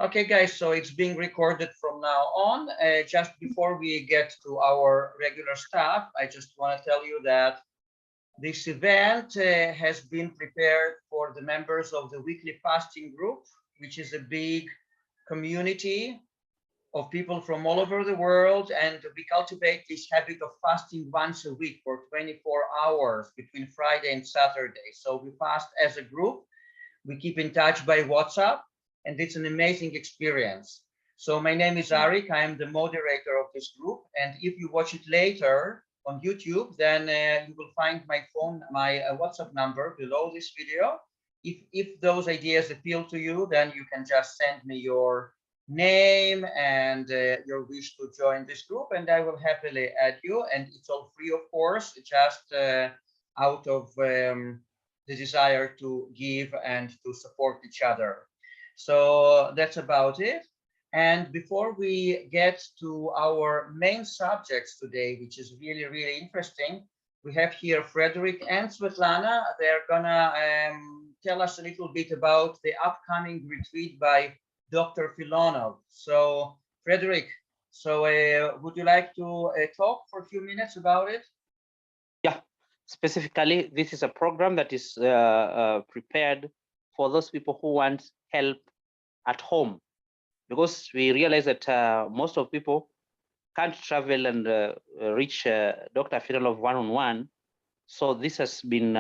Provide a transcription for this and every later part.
Okay, guys, so it's being recorded from now on. Just before we get to our regular stuff, I just want to tell you that this event has been prepared for the members of the weekly fasting group, which is a big community of people from all over the world. And we cultivate this habit of fasting once a week for 24 hours between Friday and Saturday. So we fast as a group. We keep in touch by WhatsApp, and it's an amazing experience. So my name is Arik. I am the moderator of this group. And if you watch it later on YouTube, then you will find my WhatsApp number below this video. If those ideas appeal to you, then you can just send me your name and your wish to join this group, and I will happily add you. And it's all free, of course, just out of the desire to give and to support each other. So that's about it. And before we get to our main subjects today, which is really, really interesting, we have here Frederick and Svetlana. They're gonna tell us a little bit about the upcoming retreat by Dr. Filonov. So Frederick, so would you like to talk for a few minutes about it? Yeah. Specifically, this is a program that is prepared for those people who want help at home, because we realize that most of people can't travel and reach Dr. Filonov one-on-one. So this has been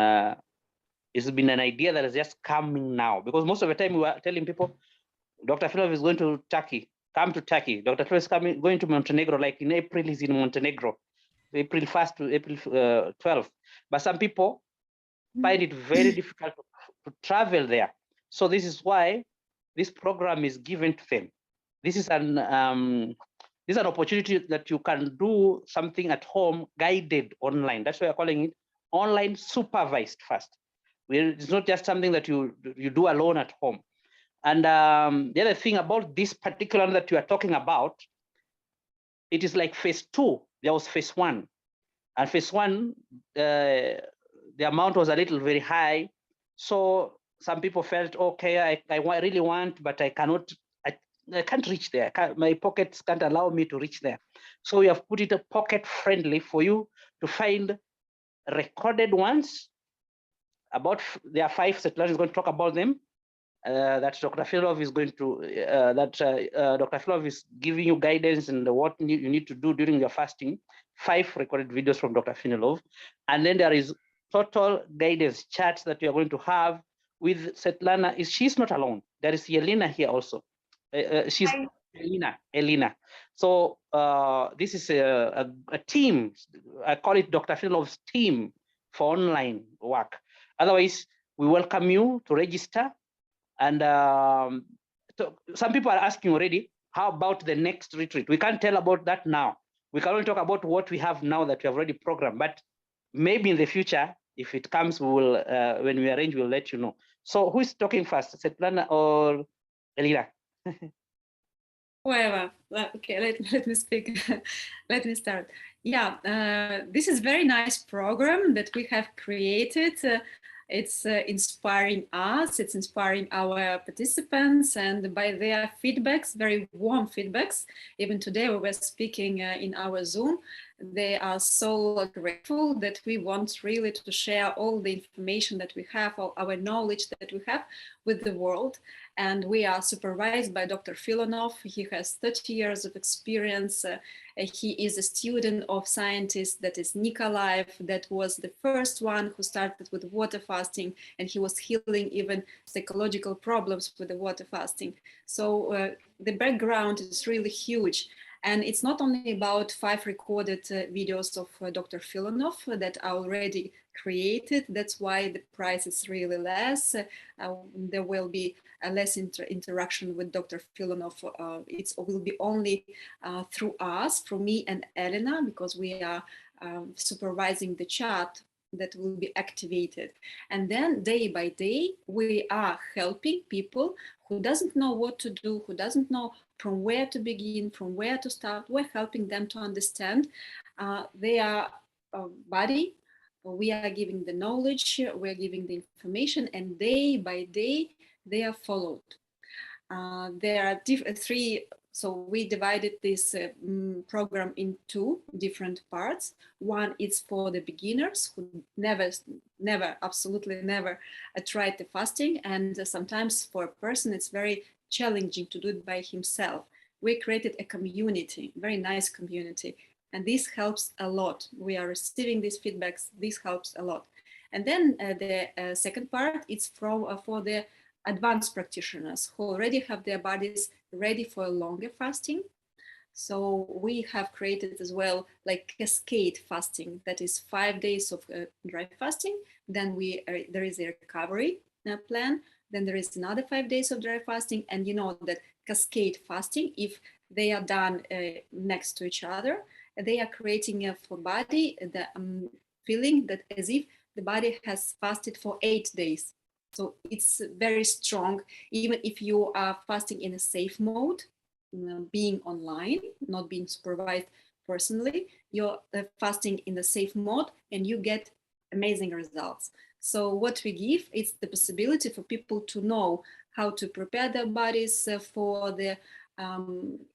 it's been an idea that is just coming now, because most of the time we were telling people, Dr. Filonov is going to Turkey, come to Turkey. Dr. Filonov is going to Montenegro, like in April he's in Montenegro. April 1st to April 12th. But some people find it very difficult to travel there. So this is why this program is given to them. This is an opportunity that you can do something at home, guided online. That's why we're calling it online supervised fast. It's not just something that you do alone at home. And the other thing about this particular one that you are talking about, it is like phase 2. There was phase 1, and phase 1, the amount was a little very high. So some people felt, okay, I really want, but I cannot, I can't reach there. My pockets can't allow me to reach there. So we have put it pocket friendly for you to find recorded ones. About there are 5. Svetlana is going to talk about them. That Dr. Filonov is going to, Dr. Filonov is giving you guidance and what you need to do during your fasting. 5 recorded videos from Dr. Filonov. And then there is total guidance charts that you are going to have with Svetlana. She's not alone. There is Elena here also. She's Elena. So this is a team. I call it Dr. Filonov's team for online work. Otherwise, we welcome you to register. And some people are asking already, how about the next retreat? We can't tell about that now. We can only talk about what we have now that we have already programmed. But maybe in the future, if it comes, we will, when we arrange, we'll let you know. So who is talking first, Svetlana or Elena? Whoever. Okay, let me speak. Let me start. Yeah, this is a very nice program that we have created. It's inspiring us, it's inspiring our participants, and by their feedbacks, very warm feedbacks. Even today we were speaking in our Zoom. They are so grateful that we want really to share all the information that we have, all our knowledge that we have with the world. And we are supervised by Dr. Filonov. He has 30 years of experience. He is a student of scientist that is Nikolaev, that was the first one who started with water fasting, and he was healing even psychological problems with the water fasting. So the background is really huge. And it's not only about 5 recorded videos of Dr. Filonov that are already created. That's why the price is really less. There will be a less interaction with Dr. Filonov. It will be only through us, through me and Elena, because we are supervising the chat that will be activated. And then day by day, we are helping people who doesn't know what to do, who doesn't know from where to begin, from where to start. We're helping them to understand their body. We are giving the knowledge, we're giving the information, and day by day, they are followed. There are three. So we divided this program in two different parts. One is for the beginners who absolutely never tried the fasting. And sometimes for a person, it's very challenging to do it by himself. We created a community, very nice community. And this helps a lot. We are receiving these feedbacks. This helps a lot. And then the second part is for the advanced practitioners who already have their bodies ready for longer fasting. So we have created as well like cascade fasting, that is 5 days of dry fasting. Then there is a recovery plan. Then there is another 5 days of dry fasting. And you know that cascade fasting, if they are done next to each other, they are creating for body the feeling that as if the body has fasted for 8 days. So it's very strong, even if you are fasting in a safe mode, being online, not being supervised personally, you're fasting in the safe mode and you get amazing results. So what we give is the possibility for people to know how to prepare their bodies for the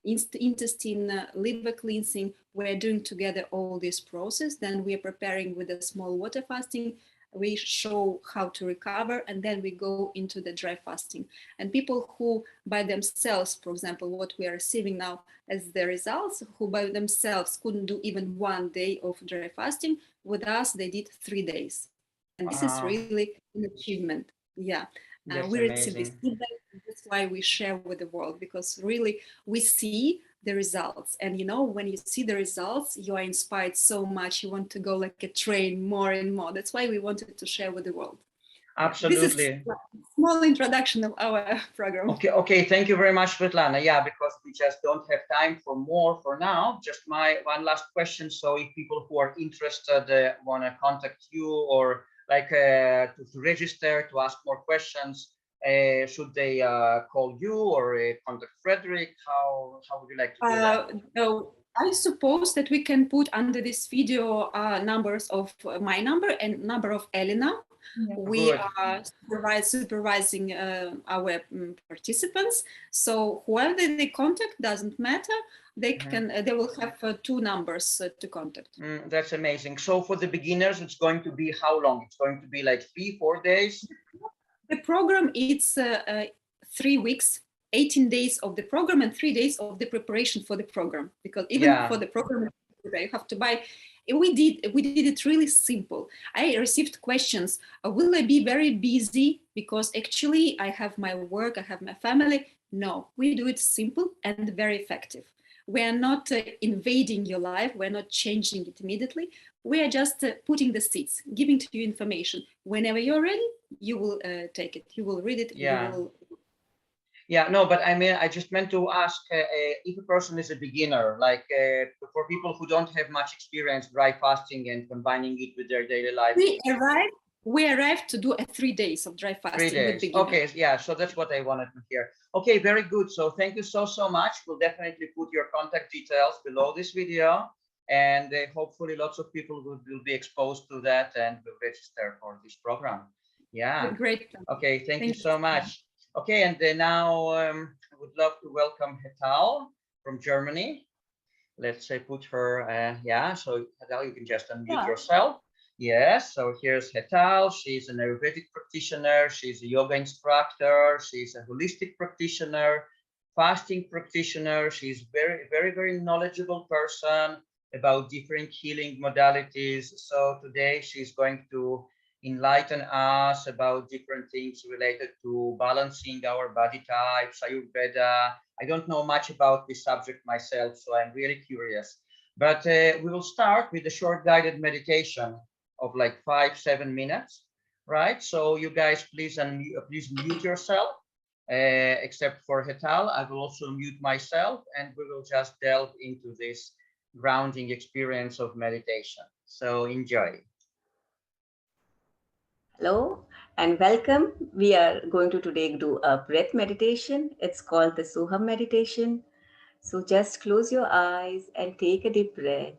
intestine, liver cleansing. We're doing together all this process. Then we are preparing with a small water fasting. We show how to recover, and then we go into the dry fasting. And people who by themselves, for example, what we are receiving now as the results, who by themselves couldn't do even 1 day of dry fasting, with us, they did 3 days. And this is really an achievement. Yeah, we receive this feedback. That's why we share with the world, because really we see the results. And you know, when you see the results, you are inspired so much. You want to go like a train more and more. That's why we wanted to share with the world. Absolutely. This is a small introduction of our program. Okay. Thank you very much, Svetlana. Yeah, because we just don't have time for more for now. Just my one last question. So if people who are interested want to contact you or like to register, to ask more questions, should they call you or contact Frederick? How would you like to do that? No, I suppose that we can put under this video numbers of my number and number of Elena. Yeah. We are supervising our participants. So whoever they contact, doesn't matter. They can. They will have 2 numbers to contact. That's amazing. So for the beginners, it's going to be how long? It's going to be like 3-4 days. The program is 3 weeks, 18 days of the program and 3 days of the preparation for the program. Because even for the program, you have to buy. We did it really simple. I received questions. Will I be very busy? Because actually I have my work, I have my family. No, we do it simple and very effective. We are not invading your life. We're not changing it immediately. We are just putting the seeds, giving to you information. Whenever you're ready, you will take it. You will read it. Yeah. You will... Yeah, no, but I mean, I just meant to ask if a person is a beginner, like for people who don't have much experience dry fasting and combining it with their daily life. We arrived to do 3 days of dry fasting. 3 days. Okay, yeah, so that's what I wanted to hear. Okay, very good. So thank you so much. We'll definitely put your contact details below this video, and hopefully lots of people will be exposed to that and will register for this program. Yeah. Great. Okay, thank you so much. Okay, and now I would love to welcome Hetal from Germany. Let's say put her, so Hetal, you can just unmute yourself. Yes, so here's Hetal. She's an Ayurvedic practitioner. She's a yoga instructor. She's a holistic practitioner, fasting practitioner. She's very knowledgeable person about different healing modalities. So today she's going to enlighten us about different things related to balancing our body types, Ayurveda. I don't know much about this subject myself, so I'm really curious. But we will start with a short guided meditation of like 5-7 minutes, right? So you guys please mute yourself, except for Hetal. I will also mute myself, and we will just delve into this grounding experience of meditation. So enjoy. Hello and welcome. We are going to today do a breath meditation. It's called the Soham meditation. So just close your eyes and take a deep breath.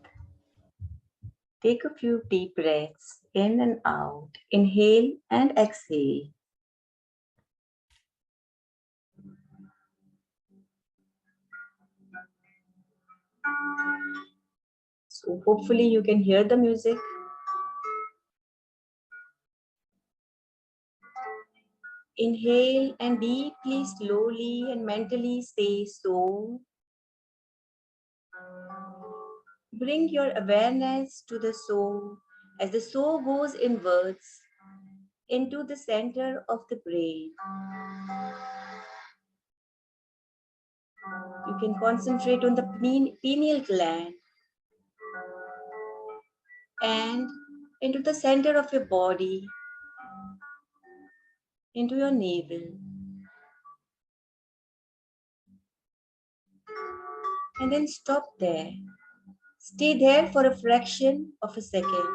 Take a few deep breaths in and out. Inhale and exhale. So hopefully you can hear the music. Inhale and deeply, slowly and mentally say so. Bring your awareness to the soul as the soul goes inwards into the center of the brain. You can concentrate on the pineal gland and into the center of your body, into your navel. And then stop there. Stay there for a fraction of a second.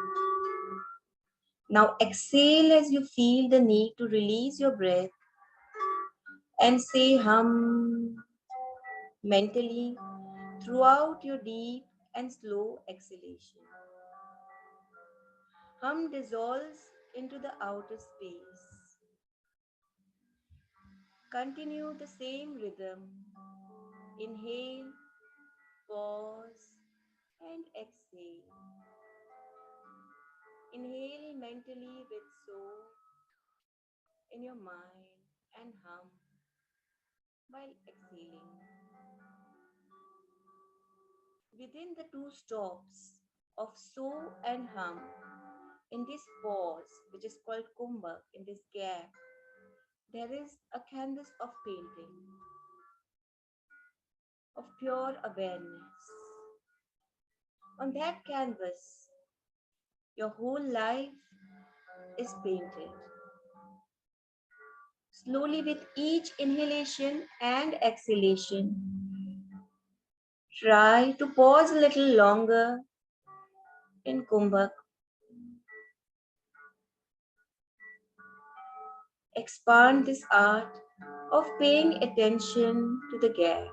Now exhale as you feel the need to release your breath and say hum mentally throughout your deep and slow exhalation. Hum dissolves into the outer space. Continue the same rhythm. Inhale, pause, and exhale. Inhale mentally with so in your mind and hum while exhaling. Within the two stops of so and hum, in this pause, which is called kumbha, in this gap, there is a canvas of painting, of pure awareness. On that canvas, your whole life is painted. Slowly, with each inhalation and exhalation, try to pause a little longer in kumbha. Expand this art of paying attention to the gap.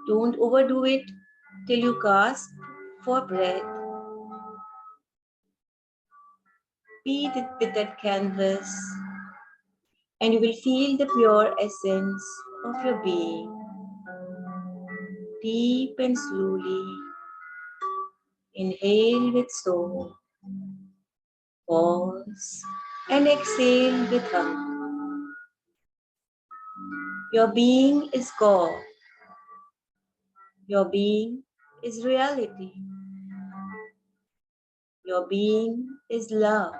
Don't overdo it till you gasp for breath. Be with that canvas and you will feel the pure essence of your being. Deep and slowly. Inhale with soul. Pause and exhale with hum. Your being is God. Your being is reality. Your being is love.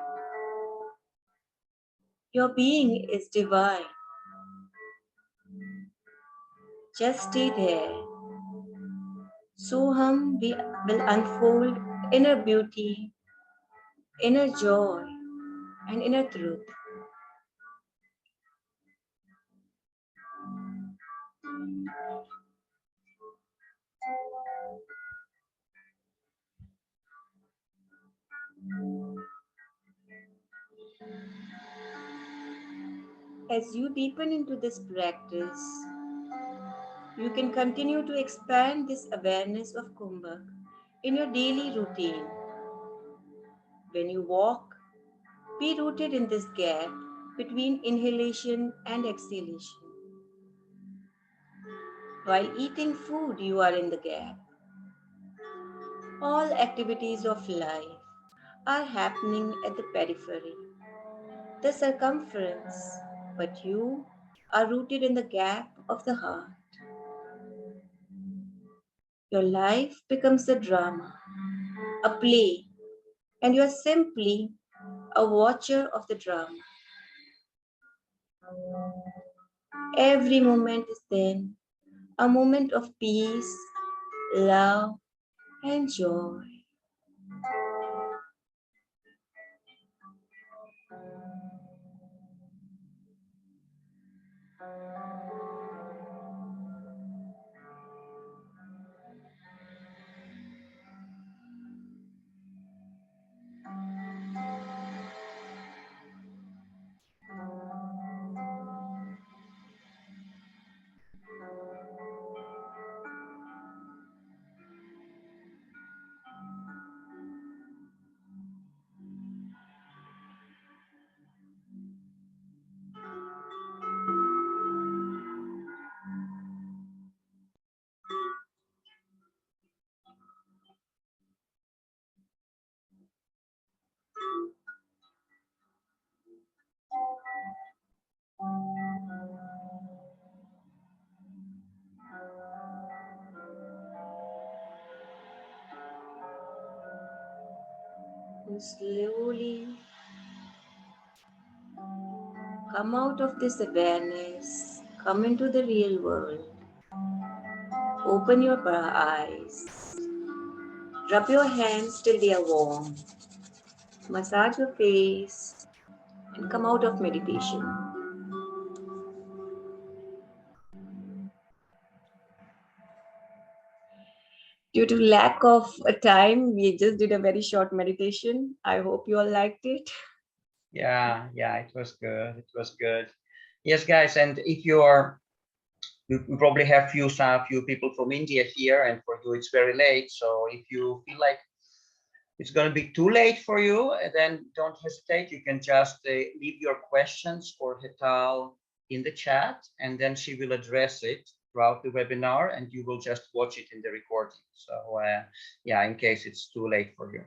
Your being is divine. Just stay there. Soham will unfold inner beauty, inner joy, and inner truth. As you deepen into this practice, you can continue to expand this awareness of Kumbha in your daily routine. When you walk, be rooted in this gap between inhalation and exhalation. While eating food, you are in the gap. All activities of life are happening at the periphery, the circumference, but you are rooted in the gap of the heart. Your life becomes a drama, a play, and you are simply a watcher of the drama. Every moment is then a moment of peace, love, and joy. And slowly come out of this awareness, come into the real world. Open your eyes. Rub your hands till they are warm. Massage your face and come out of meditation. Due to lack of time, we just did a very short meditation. I hope you all liked it. Yeah, it was good. It was good. Yes, guys, and if you probably have few people from India here, and for you it's very late. So if you feel like it's going to be too late for you, then don't hesitate. You can just leave your questions for Hetal in the chat, and then she will address it throughout the webinar, and you will just watch it in the recording. So yeah, in case it's too late for you.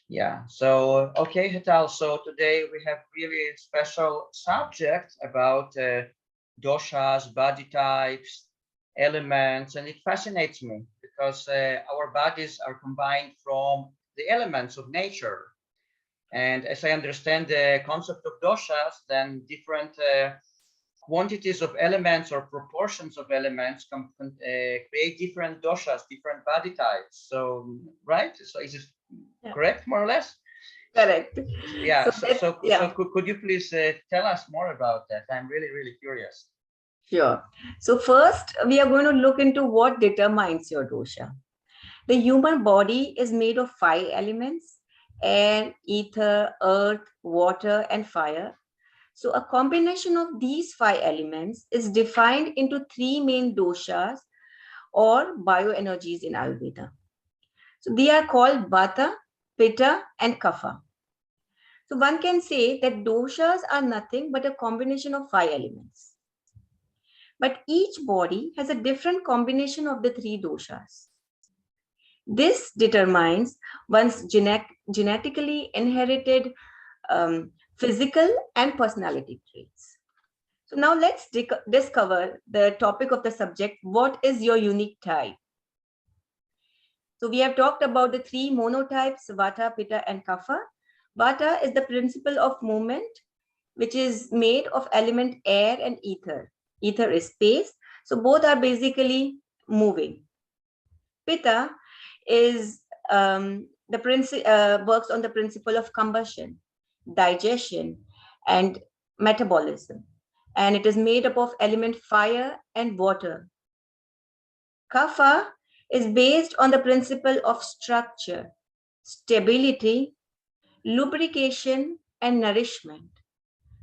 Yeah, so okay, Hetal, so today we have really special subject about doshas, body types, elements, and it fascinates me because our bodies are combined from the elements of nature. And as I understand the concept of doshas, then different quantities of elements or proportions of elements can create different doshas, different body types. So, right? So is it correct, more or less? Correct. Yeah. So yeah. could you please tell us more about that? I'm really, really curious. Sure. So first, we are going to look into what determines your dosha. The human body is made of 5 elements: air, ether, earth, water, and fire. So a combination of these 5 elements is defined into 3 main doshas or bioenergies in Ayurveda. So they are called Vata, Pitta, and Kapha. So one can say that doshas are nothing but a combination of 5 elements. But each body has a different combination of the 3 doshas. This determines one's genetically inherited physical and personality traits. So now let's discover the topic of the subject. What is your unique type? So we have talked about the 3 monotypes, Vata, Pitta, and Kapha. Vata is the principle of movement, which is made of element air and ether. Ether is space, so both are basically moving. Pitta is works on the principle of combustion, digestion, and metabolism, and it is made up of element fire and water. Kapha is based on the principle of structure, stability, lubrication, and nourishment,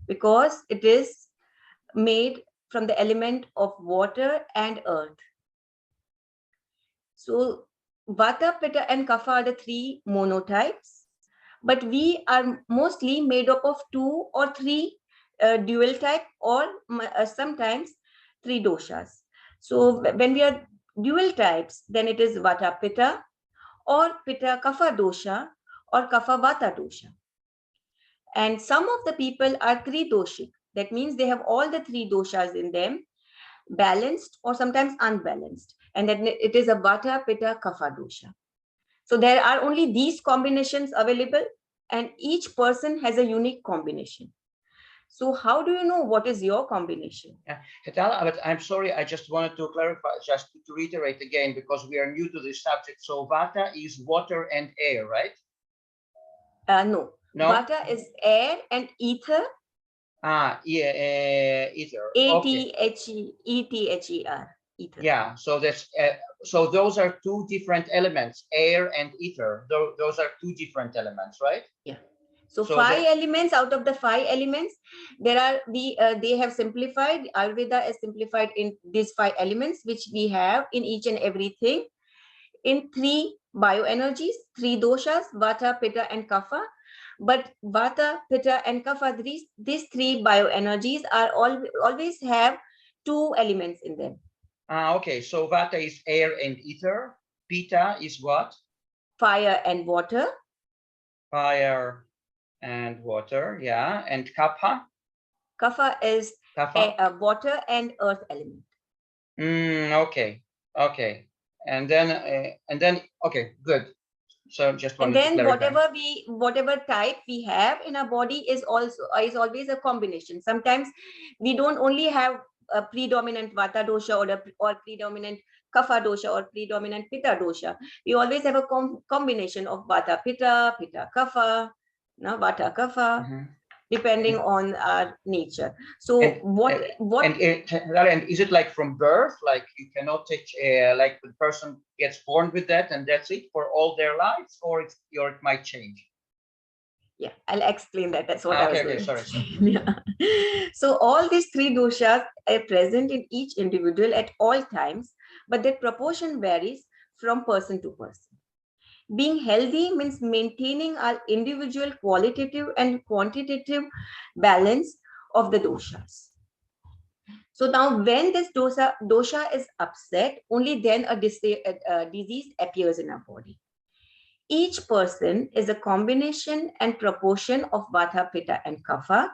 because it is made from the element of water and earth. So Vata, Pitta, and Kapha are the 3 monotypes, but we are mostly made up of 2 or 3 dual type, or sometimes 3 doshas. So when we are dual types, then it is Vata Pitta or Pitta Kapha dosha or Kapha Vata dosha. And some of the people are tridoshic. That means they have all the 3 doshas in them, balanced or sometimes unbalanced, and then it is a Vata Pitta Kapha dosha. So there are only these combinations available, and each person has a unique combination. So how do you know what is your combination? Yeah, Hetal, but I'm sorry, I just wanted to clarify, just to reiterate again, because we are new to this subject. So Vata is water and air, right? No. Vata is air and ether. Ether. A-T-H-E-R. Ether. Yeah, so that's so those are 2 different elements, air and ether. Those are 2 different elements, right? Yeah. So 5 elements out of the 5 elements, they have simplified. Ayurveda is simplified in these 5 elements, which we have in each and everything, in 3 bioenergies, 3 doshas, Vata, Pitta, and Kapha. But Vata, Pitta, and Kapha, these 3 bioenergies are always have 2 elements in them. Okay, so Vata is air and ether. Pitta is what? Fire and water. Fire and water, yeah. And Kapha? Kapha is water and earth element. Okay. And then okay, good. So just And wanted to then clarify. whatever type we have in our body is always a combination. Sometimes we don't only have a predominant vata dosha or predominant kapha dosha or predominant pitta dosha. We always have a combination of vata pitta, pitta kapha, no, vata kapha, Mhm. depending on our nature. So And is it like from birth? Like you cannot take, like the person gets born with that and that's it for all their lives, or it might change? yeah, I'll explain that. That's what I was Okay, going sorry. to say. Yeah. So all these three doshas are present in each individual at all times, but their proportion varies from person to person. Being healthy means maintaining our individual qualitative and quantitative balance of the doshas. So now when this dosha is upset, only then a disease appears in our body. Each person is a combination and proportion of vata, pitta, and kapha,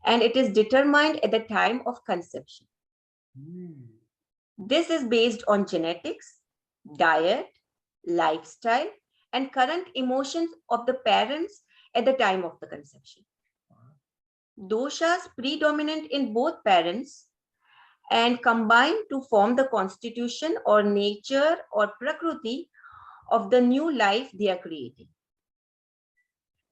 and it is determined at the time of conception. This is based on genetics, diet, lifestyle, and current emotions of the parents at the time of the conception. Doshas predominant in both parents and combine to form the constitution or nature or prakruti of the new life they are creating.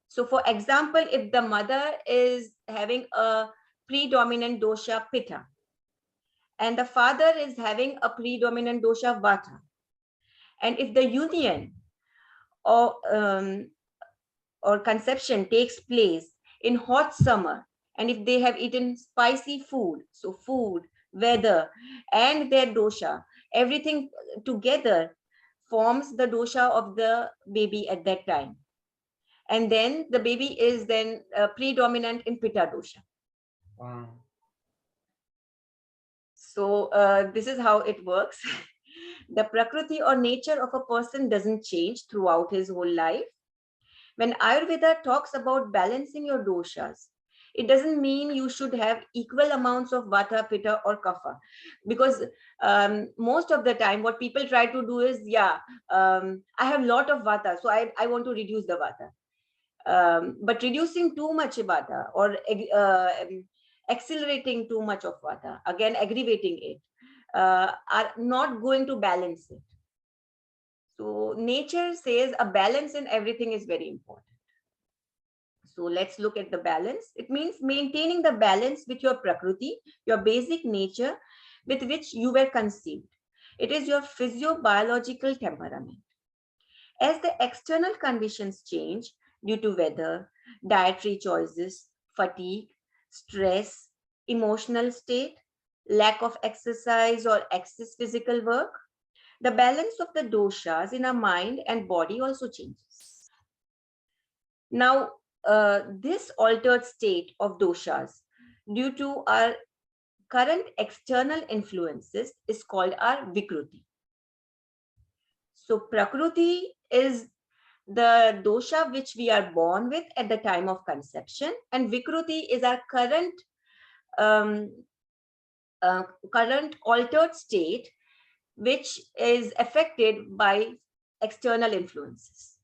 So for example, if the mother is having a predominant dosha pitta and the father is having a predominant dosha vata, and if the union or conception takes place in hot summer, and if they have eaten spicy food, so food, weather, and their dosha, everything together forms the dosha of the baby at that time. And then the baby is then predominant in pitta dosha. Wow. So this is how it works. The prakruti or nature of a person doesn't change throughout his whole life. When Ayurveda talks about balancing your doshas, it doesn't mean you should have equal amounts of vata, pitta, or kapha. Because most of the time, what people try to do is, I have a lot of vata, so I want to reduce the vata. But reducing too much vata or accelerating too much of vata, again aggravating it, are not going to balance it. So nature says a balance in everything is very important. So let's look at the balance. It means maintaining the balance with your prakruti, your basic nature with which you were conceived. It is your physiobiological temperament. As the external conditions change due to weather, dietary choices, fatigue, stress, emotional state, lack of exercise or excess physical work, the balance of the doshas in our mind and body also changes. Now, this altered state of doshas due to our current external influences is called our vikruti. So Prakruti is the dosha which we are born with at the time of conception, and Vikruti is our current altered state which is affected by external influences.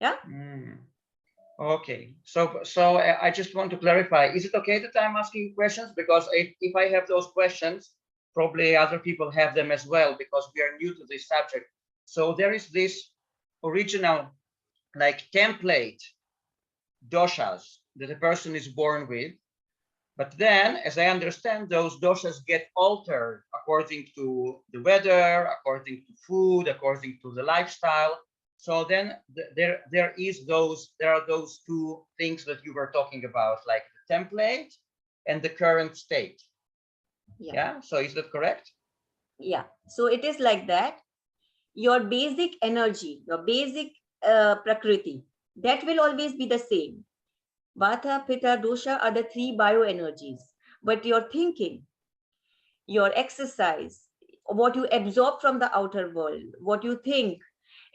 Yeah. Okay, so I just want to clarify, is it okay that I'm asking questions? Because if I have those questions, probably other people have them as well, because we are new to this subject. So there is this original like template doshas that a person is born with, but then, as I understand, those doshas get altered according to the weather, according to food, according to the lifestyle. So then there are those two things that you were talking about, like the template and the current state. Yeah. So is that correct? Yeah. So it is like that. Your basic energy, your basic prakriti, that will always be the same. Vata, Pitta, Dosha are the three bioenergies. But your thinking, your exercise, what you absorb from the outer world, what you think,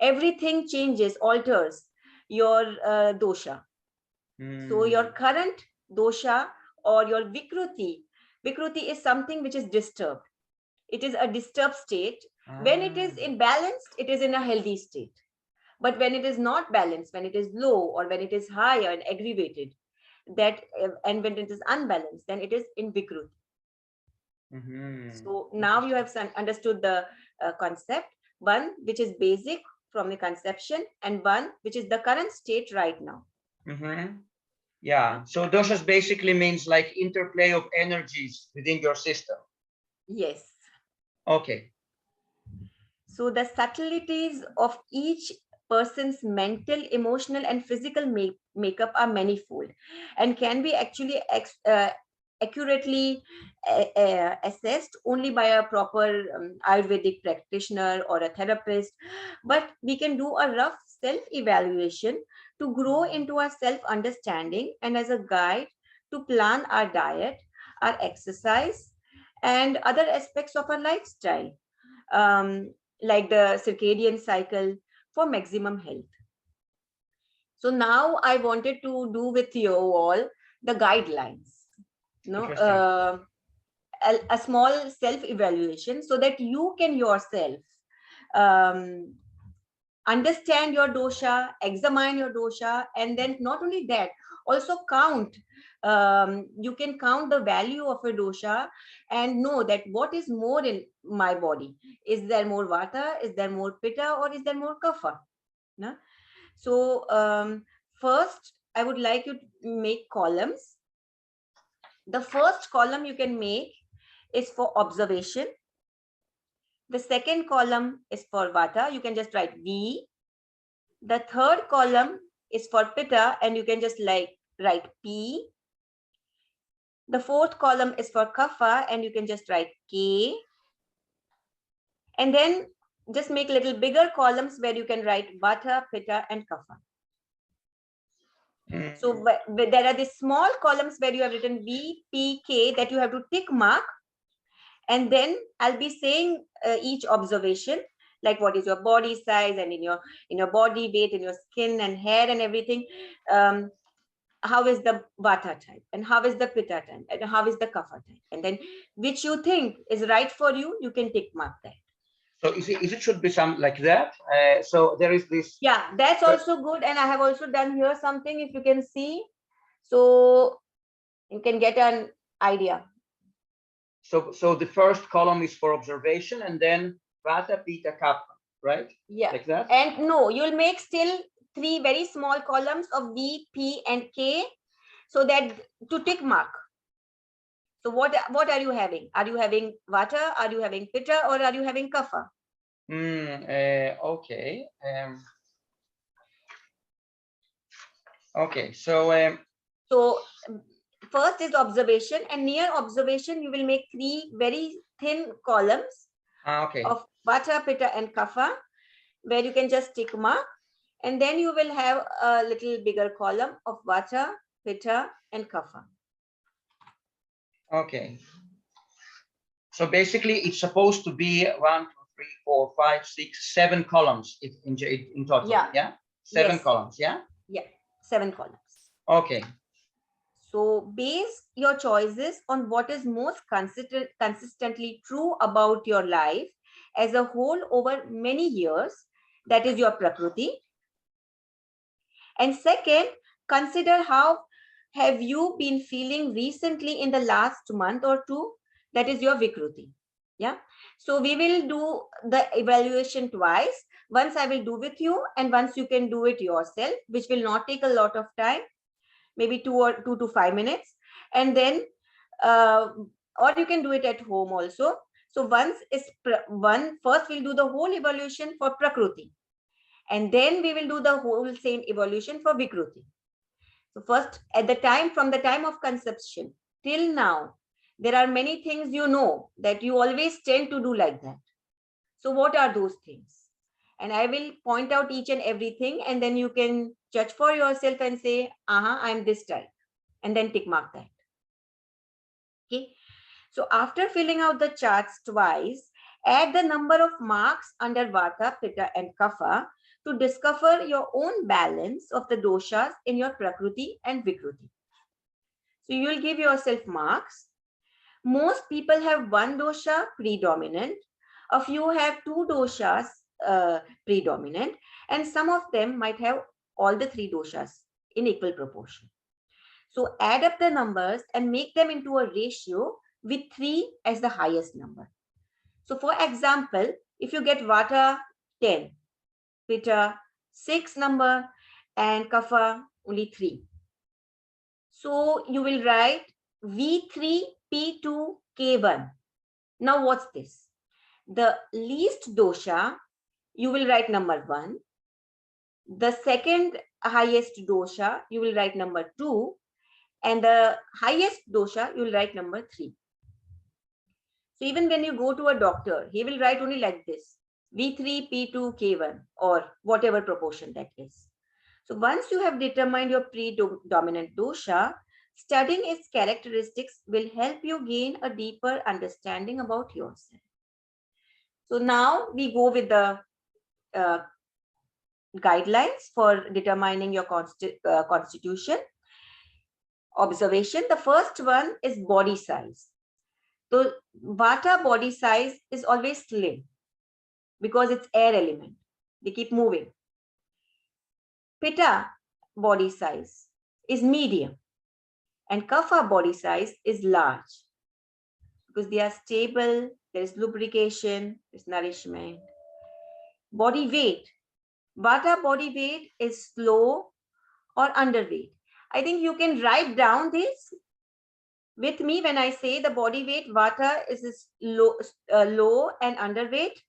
everything changes, alters your dosha. So your current dosha or your vikruti is something which is disturbed. It is a disturbed state. When it is in balanced, it is in a healthy state. But when it is not balanced, when it is low, or when it is high and aggravated, that and when it is unbalanced, then it is in Vikruti. So now you have understood the concept, one which is basic from the conception, and one which is the current state right now. Yeah, so doshas basically means like interplay of energies within your system. Yes. Okay. So the subtleties of each person's mental, emotional, and physical makeup are manifold and can be actually accurately assessed only by a proper Ayurvedic practitioner or a therapist. But we can do a rough self-evaluation to grow into our self-understanding and as a guide to plan our diet, our exercise, and other aspects of our lifestyle, like the circadian cycle, for maximum health. So now I wanted to do with you all the guidelines, a small self-evaluation so that you can yourself understand your dosha, examine your dosha, and then not only that, also count. You can count the value of a dosha and know that what is more in my body. Is there more vata? Is there more pitta? Or is there more kapha? No? So first, I would like you to make columns. The first column you can make is for observation. The second column is for vata. You can just write V. The third column is for pitta, and you can just write P. The fourth column is for kapha, and you can just write K. And then just make little bigger columns where you can write vata, pitta, and kapha. So there are these small columns where you have written V, P, K that you have to tick mark. And then I'll be saying each observation, like what is your body size and in your body weight, in your skin and hair and everything. How is the vata type, and how is the pitta type, and how is the kapha type, and then which you think is right for you, you can tick mark that. So if it should be some like that. So there is this. Yeah, that's also good. And I have also done here something, if you can see, so you can get an idea. So the first column is for observation, and then vata, pitta, kapha, right? Yeah, like that. And no, you'll make still 3 very small columns of V, P, and K, so that to tick mark. So what are you having? Are you having vata? Are you having pitta? Or are you having kapha? Okay. Okay. So first is observation, and near observation you will make 3 very thin columns of vata, pitta, and kapha, where you can just tick mark, and then you will have a little bigger column of vata, pitta, and kapha. Okay. So basically, it's supposed to be 1, 2, 3, 4, 5, 6, 7 columns in total. Yeah. 7 columns. Yeah. 7 columns. Okay. So base your choices on what is most consistently true about your life as a whole over many years. That is your Prakruti. And second, consider how have you been feeling recently in the last month or two. That is your Vikruti. Yeah. So we will do the evaluation twice. Once I will do with you, and once you can do it yourself, which will not take a lot of time, maybe 2 to 5 minutes. And then, or you can do it at home also. So first we'll do the whole evaluation for Prakruti. And then we will do the whole same evaluation for Vikruti. So first, from the time of conception till now, there are many things that you always tend to do like that. So what are those things? And I will point out each and everything, and then you can judge for yourself and say, I'm this type, and then tick mark that. Okay. So after filling out the charts twice, add the number of marks under vata, pitta, and kapha to discover your own balance of the doshas in your Prakruti and Vikruti. So you will give yourself marks. Most people have one dosha predominant. A few have 2 doshas predominant, and some of them might have all the three doshas in equal proportion. So add up the numbers and make them into a ratio with 3 as the highest number. So for example, if you get Vata 10, Pitta 6 number, and Kapha only 3. So you will write V3P2K1. Now what's this? The least dosha, you will write number 1. The second highest dosha, you will write number 2. And the highest dosha, you will write number 3. So even when you go to a doctor, he will write only like this, V3P2K1 or whatever proportion that is. So once you have determined your predominant dosha, studying its characteristics will help you gain a deeper understanding about yourself. So now we go with the guidelines for determining your constitution. Observation. The first one is body size. So Vata body size is always slim because it's air element. They keep moving. Pitta body size is medium and Kapha body size is large because they are stable, there is lubrication, there is nourishment. Body weight. Vata body weight is slow or underweight. I think you can write down this with me when I say the body weight Vata is low and underweight,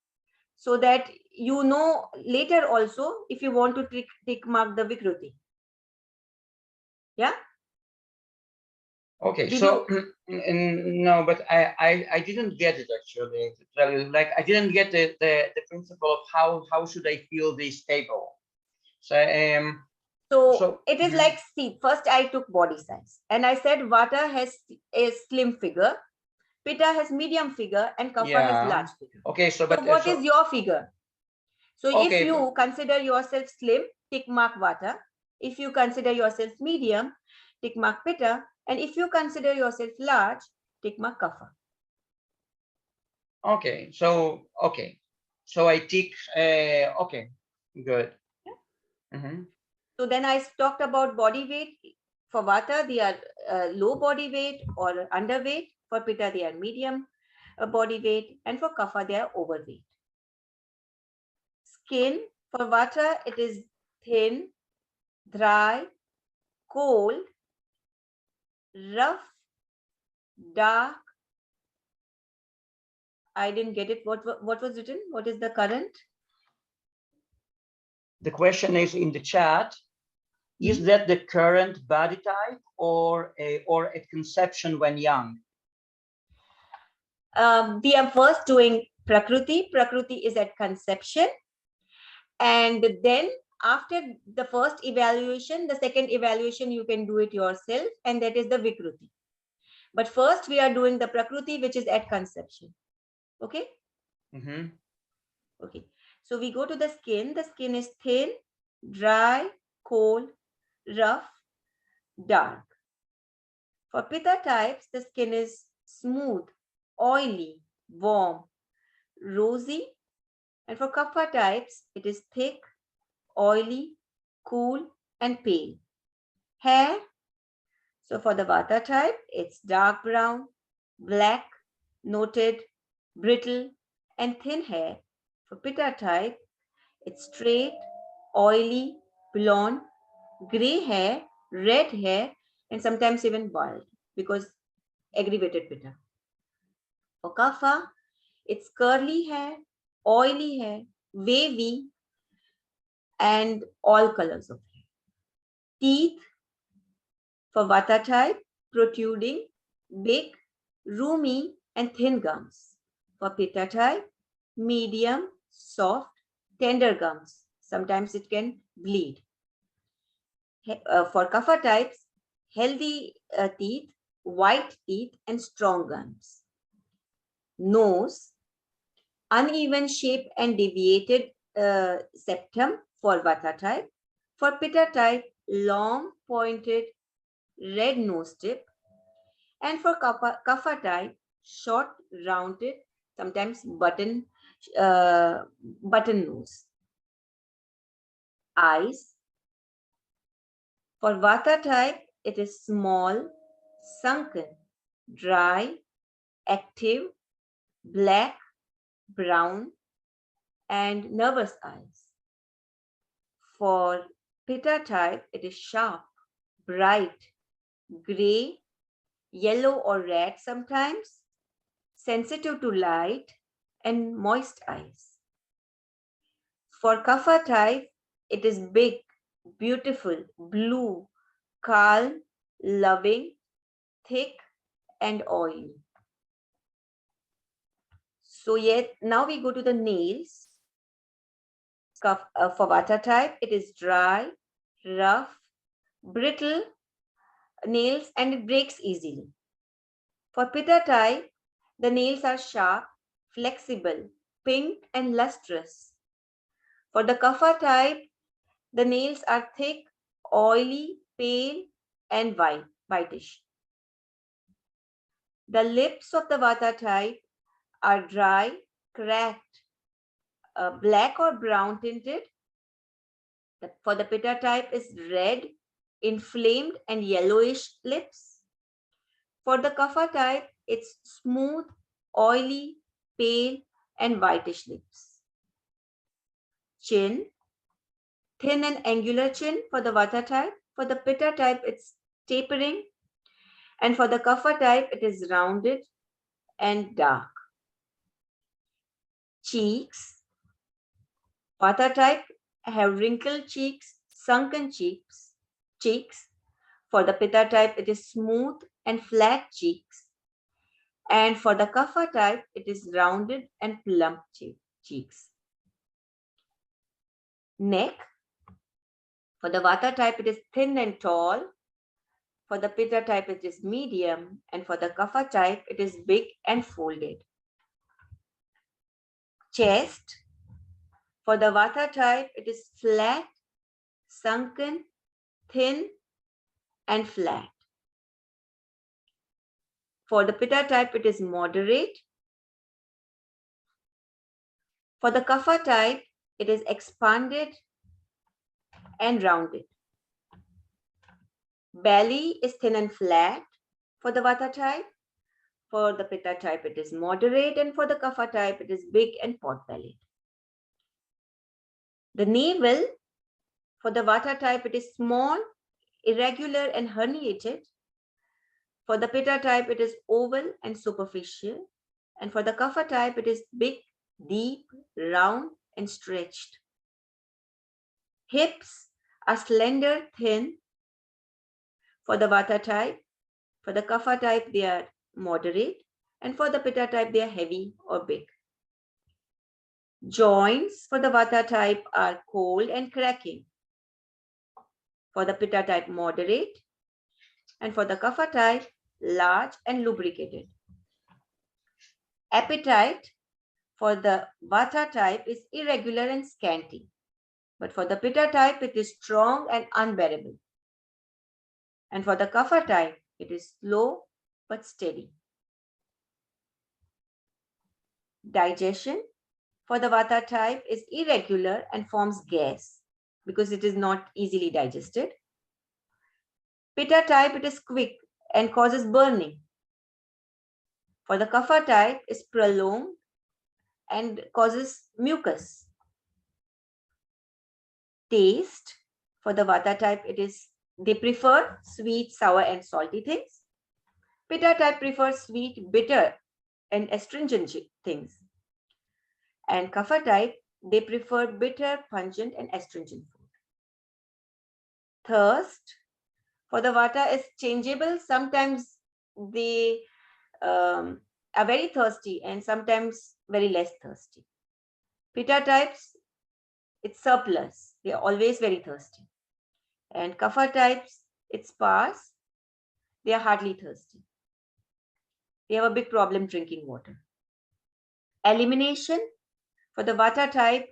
so that you know later also if you want to tick mark the Vikruti. Yeah. Okay, so no, but I didn't get it actually. To tell you, like I didn't get the principle of how should I feel this table. So it is like, see, first I took body size and I said Vata has a slim figure, Pitta has medium figure, and Kapha has large figure. Okay, so what is your figure? So if you consider yourself slim, tick mark Vata. If you consider yourself medium, tick mark Pitta. And if you consider yourself large, tick mark Kapha. Okay, so I tick. Okay, good. Yeah. So then I talked about body weight. For Vata, they are low body weight or underweight. For Pitta, they are medium body weight. And for Kapha, they are overweight. Skin, for Vata, it is thin, dry, cold, rough, dark. I didn't get it. What was written? What is the current? The question is in the chat. Is that the current body type or at conception when young? We are first doing Prakruti. Prakruti is at conception. And then after the first evaluation, the second evaluation, you can do it yourself. And that is the Vikruti. But first we are doing the Prakruti, which is at conception. Okay? Okay. So we go to the skin. The skin is thin, dry, cold, rough, dark. For Pitta types, the skin is smooth, oily, warm, rosy. And for Kapha types, it is thick, oily, cool, and pale. Hair. So for the Vata type, it's dark brown, black, knotted, brittle, and thin hair. For Pitta type, it's straight, oily, blonde, gray hair, red hair, and sometimes even bald because aggravated Pitta. For Kapha, it's curly hair, oily hair, wavy, and all colors of hair. Teeth, for Vata type, protruding, big, roomy, and thin gums. For Pitta type, medium, soft, tender gums. Sometimes it can bleed. For Kapha types, healthy teeth, white teeth, and strong gums. Nose, uneven shape and deviated septum for Vata type. For Pitta type, long, pointed, red nose tip. And for Kapha type, short, rounded, sometimes button nose. eyes. For Vata type, it is small, sunken, dry, active, black, brown, and nervous eyes. For Pitta type, it is sharp, bright, gray, yellow or red sometimes, sensitive to light, and moist eyes. For Kapha type, it is big, beautiful, blue, calm, loving, thick, and oily. So yet now we go to the nails. For Vata type, it is dry, rough, brittle nails, and it breaks easily. For Pitta type, the nails are sharp, flexible, pink, and lustrous. For the Kapha type, the nails are thick, oily, pale, and whitish. The lips of the Vata type are dry, cracked, black or brown tinted. For the Pitta type is red, inflamed, and yellowish lips. For the Kapha type, it's smooth, oily, pale, and whitish lips. Chin, thin and angular chin for the Vata type. For the Pitta type, it's tapering. And for the Kapha type, it is rounded and dark. Cheeks, Vata type have wrinkled cheeks, sunken cheeks. For the Pitta type, it is smooth and flat cheeks. And for the Kapha type, it is rounded and plump cheeks. Neck, for the Vata type, it is thin and tall. For the Pitta type, it is medium. And for the Kapha type, it is big and folded. Chest, for the Vata type, it is flat, sunken, thin, and flat. For the Pitta type, it is moderate. For the Kapha type, it is expanded and rounded. Belly is thin and flat for the Vata type. For the Pitta type, it is moderate, and for the Kapha type, it is big and pot-bellied. The navel, for the Vata type, it is small, irregular, and herniated. For the Pitta type, it is oval and superficial. And for the Kapha type, it is big, deep, round, and stretched. Hips are slender, thin for the Vata type. For the Kapha type, they are moderate. And for the Pitta type, they are heavy or big. Joints for the Vata type are cold and cracking. For the Pitta type, moderate. And for the Kapha type, large and lubricated. Appetite for the Vata type is irregular and scanty. But for the Pitta type, it is strong and unbearable. And for the Kapha type, it is slow but steady. Digestion for the Vata type is irregular and forms gas because it is not easily digested. Pitta type, it is quick and causes burning. For the Kapha type, is prolonged and causes mucus. Taste for the Vata type, they prefer sweet, sour, and salty things. Pitta type prefers sweet, bitter, and astringent things. And Kapha type, they prefer bitter, pungent, and astringent food. Thirst for the Vata is changeable. Sometimes they are very thirsty and sometimes very less thirsty. Pitta types, it's surplus. They are always very thirsty. And Kapha types, it's sparse. They are hardly thirsty. They have a big problem drinking water. Elimination for the Vata type,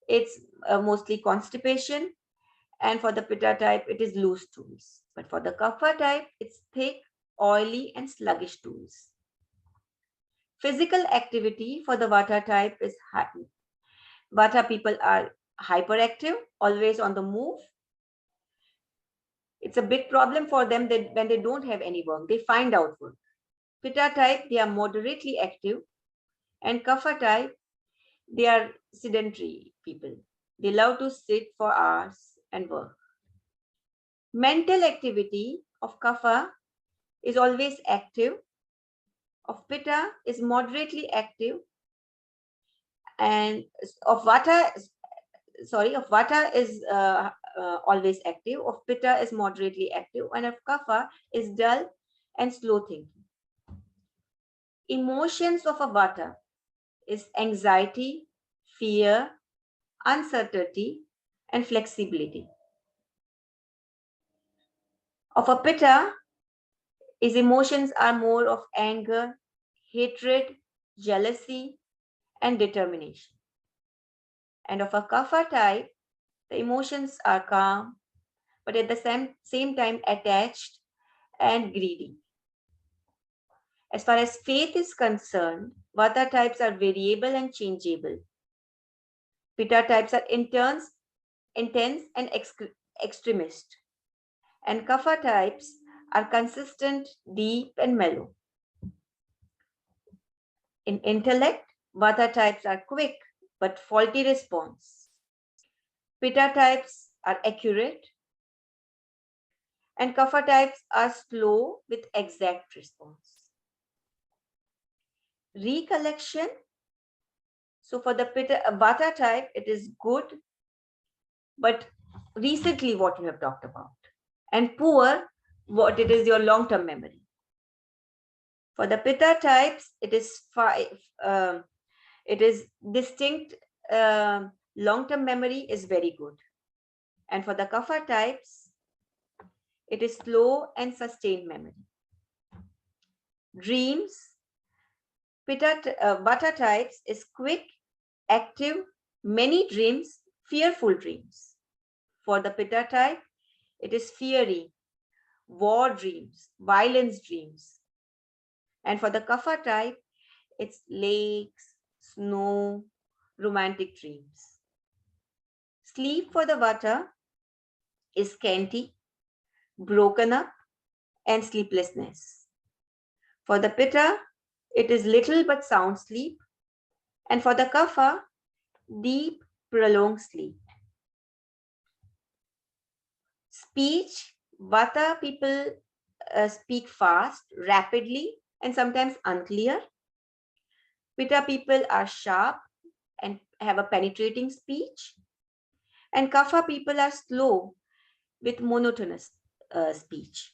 it's mostly constipation. And for the Pitta type, it is loose stools. But for the Kapha type, it's thick, oily, and sluggish stools. Physical activity for the Vata type is high. Vata people are hyperactive, always on the move. It's a big problem for them that when they don't have any work, they find out work. Pitta type, they are moderately active, and Kapha type, they are sedentary people. They love to sit for hours and work. Mental activity of Kapha is always active, of Pitta is moderately active, and of Vata is always active, of Pitta is moderately active, and of Kapha is dull and slow thinking. Emotions of a Vata is anxiety, fear, uncertainty, and flexibility. Of a Pitta, his emotions are more of anger, hatred, jealousy, and determination. And of a Kapha type, the emotions are calm, but at the same time attached and greedy. As far as faith is concerned, Vata types are variable and changeable. Pitta types are intense and extremist. And Kapha types are consistent, deep, and mellow. In intellect, Vata types are quick but faulty response. Pitta types are accurate, and Kapha types are slow with exact response. Recollection. So for the Vata type, it is good, but recently what you have talked about, and poor, what it is your long-term memory. For the Pitta types, it is distinct. Long-term memory is very good, and for the Kapha types, it is slow and sustained memory. Dreams. Vata types is quick, active, many dreams, fearful dreams. For the Pitta type, it is fiery, war dreams, violence dreams. And for the Kapha type, it's lakes, snow, romantic dreams. Sleep for the Vata is scanty, broken up, and sleeplessness. For the Pitta, it is little but sound sleep. And for the Kapha, deep, prolonged sleep. Speech. Vata people speak fast, rapidly, and sometimes unclear. Pitta people are sharp and have a penetrating speech. And Kapha people are slow with monotonous speech.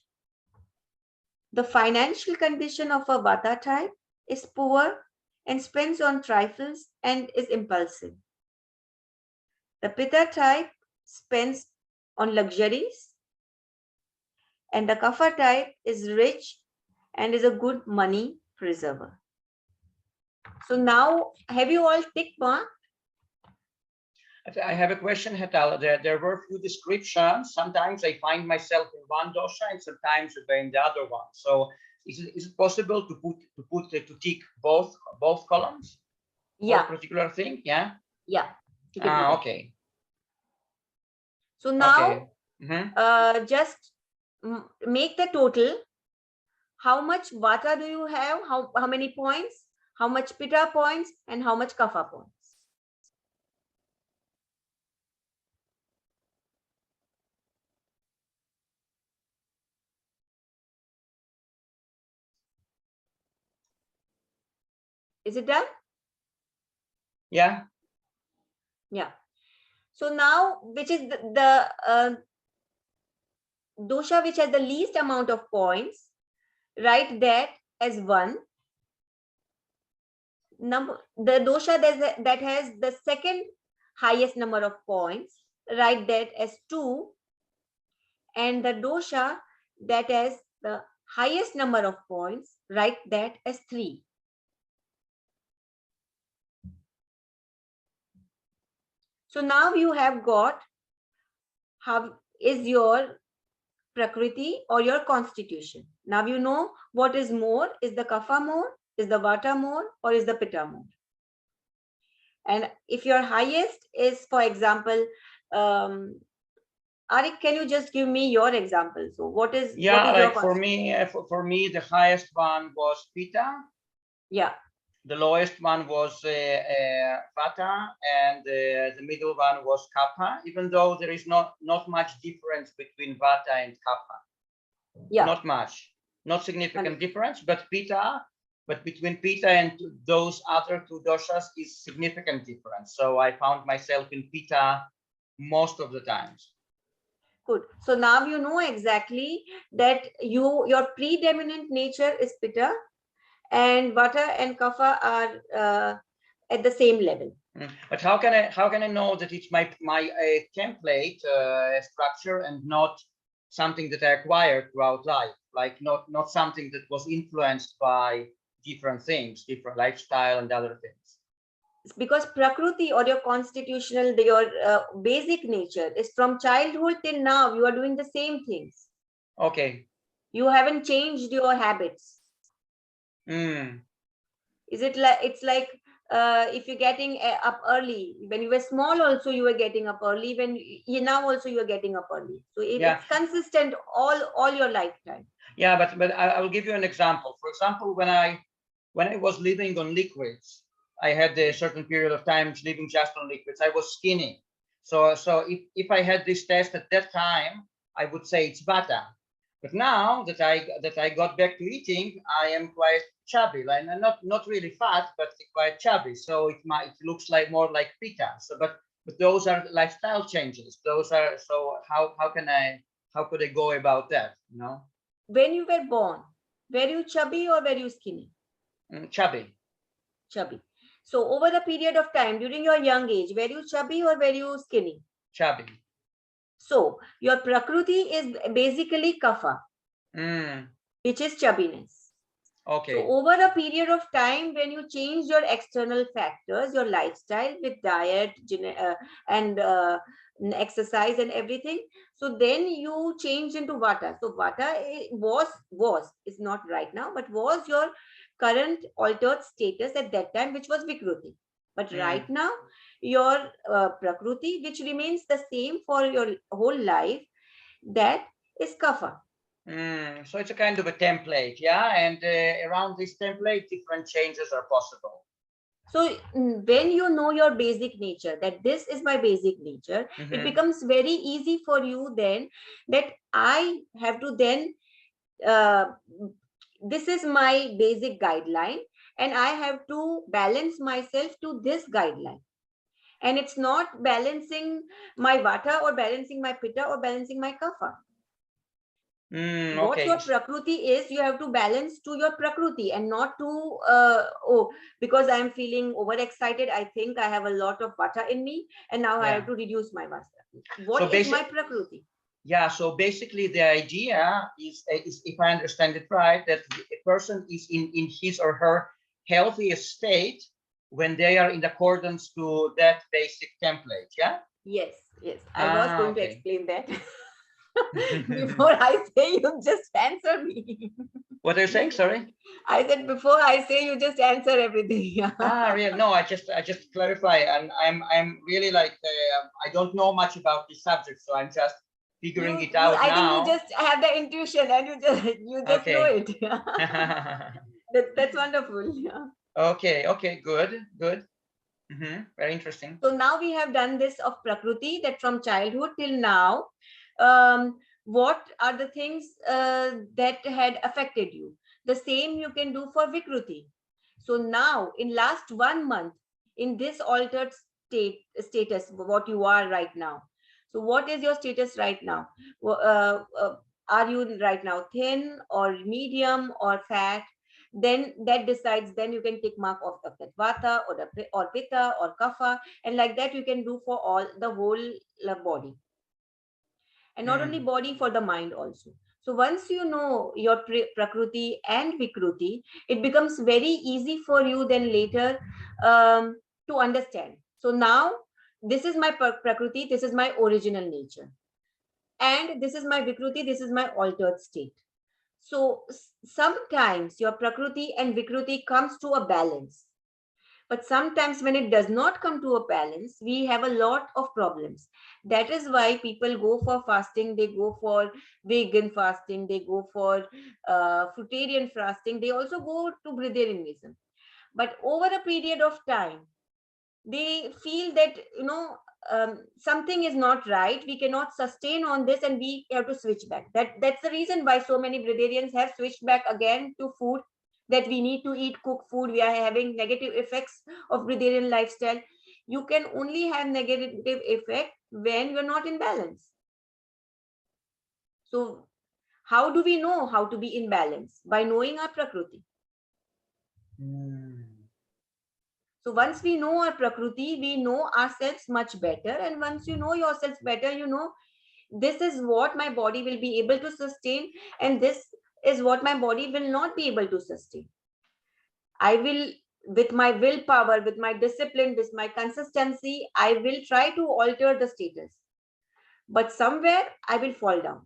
The financial condition of a Vata type is poor and spends on trifles and is impulsive. The Pitta type spends on luxuries, and the Kapha type is rich and is a good money preserver. So now, have you all ticked mark? I have a question, Hetal. There were few descriptions. Sometimes I find myself in one dosha and sometimes in the other one. So is it possible to tick both columns? Yeah. For a particular thing? Yeah. Yeah. Okay. So now, okay. Just make the total. How much Vata do you have? How many points? How much Pitta points? And how much Kapha points? Is it done? Yeah. Yeah. So now, which is the dosha which has the least amount of points, write that as 1. The dosha that has the second highest number of points, write that as 2. And the dosha that has the highest number of points, write that as 3. So now you have got how is your Prakruti or your constitution. Now you know what is more. Is the Kapha more? Is the Vata more? Or is the Pitta more? And if your highest is, for example, Arik, can you just give me your example? So what is Yeah, your like for me, the highest one was Pitta. Yeah. The lowest one was Vata, and the middle one was Kapha. Even though there is not much difference between Vata and Kapha. Yeah. Not much, not significant difference, but between Pitta and those other two doshas is significant difference. So I found myself in Pitta most of the times. Good. So now you know exactly that your predominant nature is Pitta, and Vata and Kapha are at the same level. But how can I know that it's my template structure and not something that I acquired throughout life, like not something that was influenced by different things, different lifestyle and other things? Because Prakruti, or your constitutional, your basic nature, is from childhood till now. You are doing the same things. Okay. You haven't changed your habits. Is it like, it's like if you're getting up early, when you were small also you were getting up early, when you now also you are getting up early, so it's consistent all your lifetime. Yeah, but I will give you an example. For example, when I was living on liquids, I had a certain period of time living just on liquids. I was skinny. So if I had this test at that time, I would say it's Vata. But now that I got back to eating, I am quite chubby, like not really fat, but quite chubby. So it looks like more like Pitta. So but those are lifestyle changes. Those are, so how could I go about that? You know? When you were born, were you chubby or were you skinny? Chubby. Chubby. So over the period of time during your young age, were you chubby or were you skinny? Chubby. So your Prakruti is basically Kapha, which is chubbiness. Okay. So over a period of time, when you change your external factors, your lifestyle with diet and exercise and everything, so then you change into Vata. So Vata is not right now, but was your current altered status at that time, which was Vikruti. But right now, your Prakruti, which remains the same for your whole life, that is Kapha. So it's a kind of a template, yeah? And around this template, different changes are possible. So when you know your basic nature, that this is my basic nature, it becomes very easy for you then that I have to then, this is my basic guideline and I have to balance myself to this guideline. And it's not balancing my Vata or balancing my Pitta or balancing my Kapha. What your Prakruti is, you have to balance to your Prakruti and not to, because I'm feeling overexcited, I think I have a lot of Vata in me and now I have to reduce my Vata. What is my Prakruti? Yeah, so basically the idea is, if I understand it right, that a person is in his or her healthiest state when they are in accordance to that basic template, yeah? Yes. I was going to explain that. Before I say, you just answer me. What are you saying? Sorry. I said before I say, you just answer everything. Really? No, I just clarify, and I'm really like I don't know much about this subject, so I'm just figuring it out I now. think you just have the intuition, and you just know it. That's wonderful. Yeah. Okay, good. Very interesting. So now we have done this of Prakruti, that from childhood till now, what are the things that had affected you? The same you can do for Vikruti. So now in last 1 month, in this altered status, what you are right now. So what is your status right now? Are you right now thin or medium or fat? Then that decides, then you can take mark of that Vata or Pitta or Kapha, and like that you can do for all the whole body, and not only body, for the mind also. So once you know your Prakruti and Vikruti, it becomes very easy for you then later to understand. So now this is my Prakruti, this is my original nature, and this is my Vikruti, this is my altered state. So sometimes your Prakruti and Vikruti comes to a balance. But sometimes when it does not come to a balance, we have a lot of problems. That is why people go for fasting, they go for vegan fasting, they go for fruitarian fasting, they also go to breatharianism. But over a period of time, they feel that, something is not right, we cannot sustain on this, and we have to switch back. That's the reason why so many breatharians have switched back again to food, that we need to eat cooked food. We are having negative effects of breatharian lifestyle. You can only have negative effect when you're not in balance. So how do we know how to be in balance? By knowing our Prakruti. So once we know our Prakruti, we know ourselves much better. And once you know yourself better, you know, this is what my body will be able to sustain, and this is what my body will not be able to sustain. I will, with my willpower, with my discipline, with my consistency, I will try to alter the status. But somewhere I will fall down.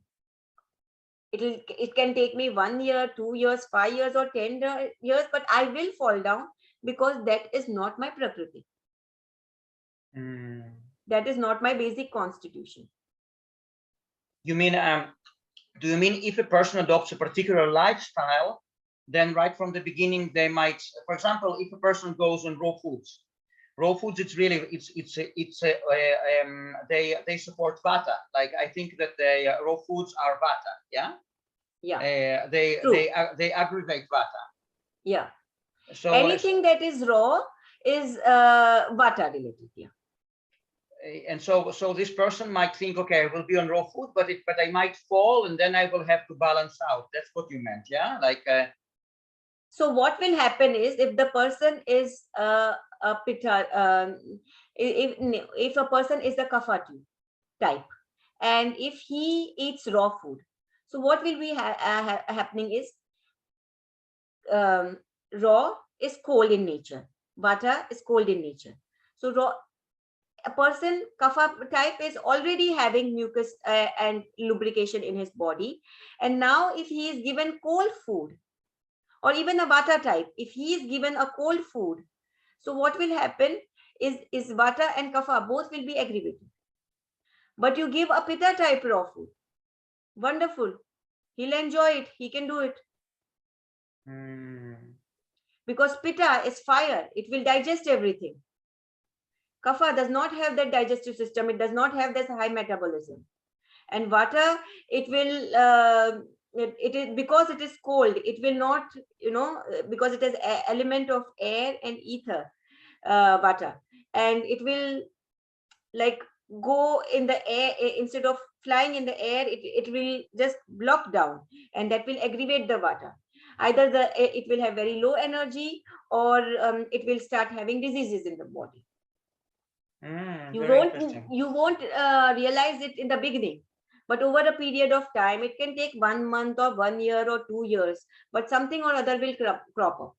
It can take me 1 year, 2 years, 5 years, or 10 years, but I will fall down, because that is not my Prakriti. That is not my basic constitution. You mean, do you mean if a person adopts a particular lifestyle, then right from the beginning they might, for example, if a person goes on raw foods, it's really, they support vata. Like, I think that the raw foods are vata. Yeah. Yeah. They aggravate vata. Yeah. So anything that is raw is vata related. Yeah. And so this person might think, okay, I will be on raw food, but I might fall, and then I will have to balance out. That's what you meant, yeah? Like. So what will happen is, if the person is a Pitta, if a person is the Kapha type, and if he eats raw food, so what will be happening is, raw is cold in nature, vata is cold in nature. So raw, a person Kapha type is already having mucus and lubrication in his body, and now if he is given cold food, or even a vata type, if he is given a cold food, so what will happen is vata and kapha both will be aggravated. But you give a pitta type raw food, wonderful, he'll enjoy it, he can do it. Because pitta is fire, it will digest everything. Kapha does not have that digestive system, it does not have this high metabolism. And vata, it will it is, because it is cold, it will not, because it is an element of air and ether, vata, and it will like go in the air, instead of flying in the air, it will just block down, and that will aggravate the vata. Either it will have very low energy, or it will start having diseases in the body. You won't realize it in the beginning, but over a period of time, it can take 1 month or 1 year or 2 years, but something or other will crop up.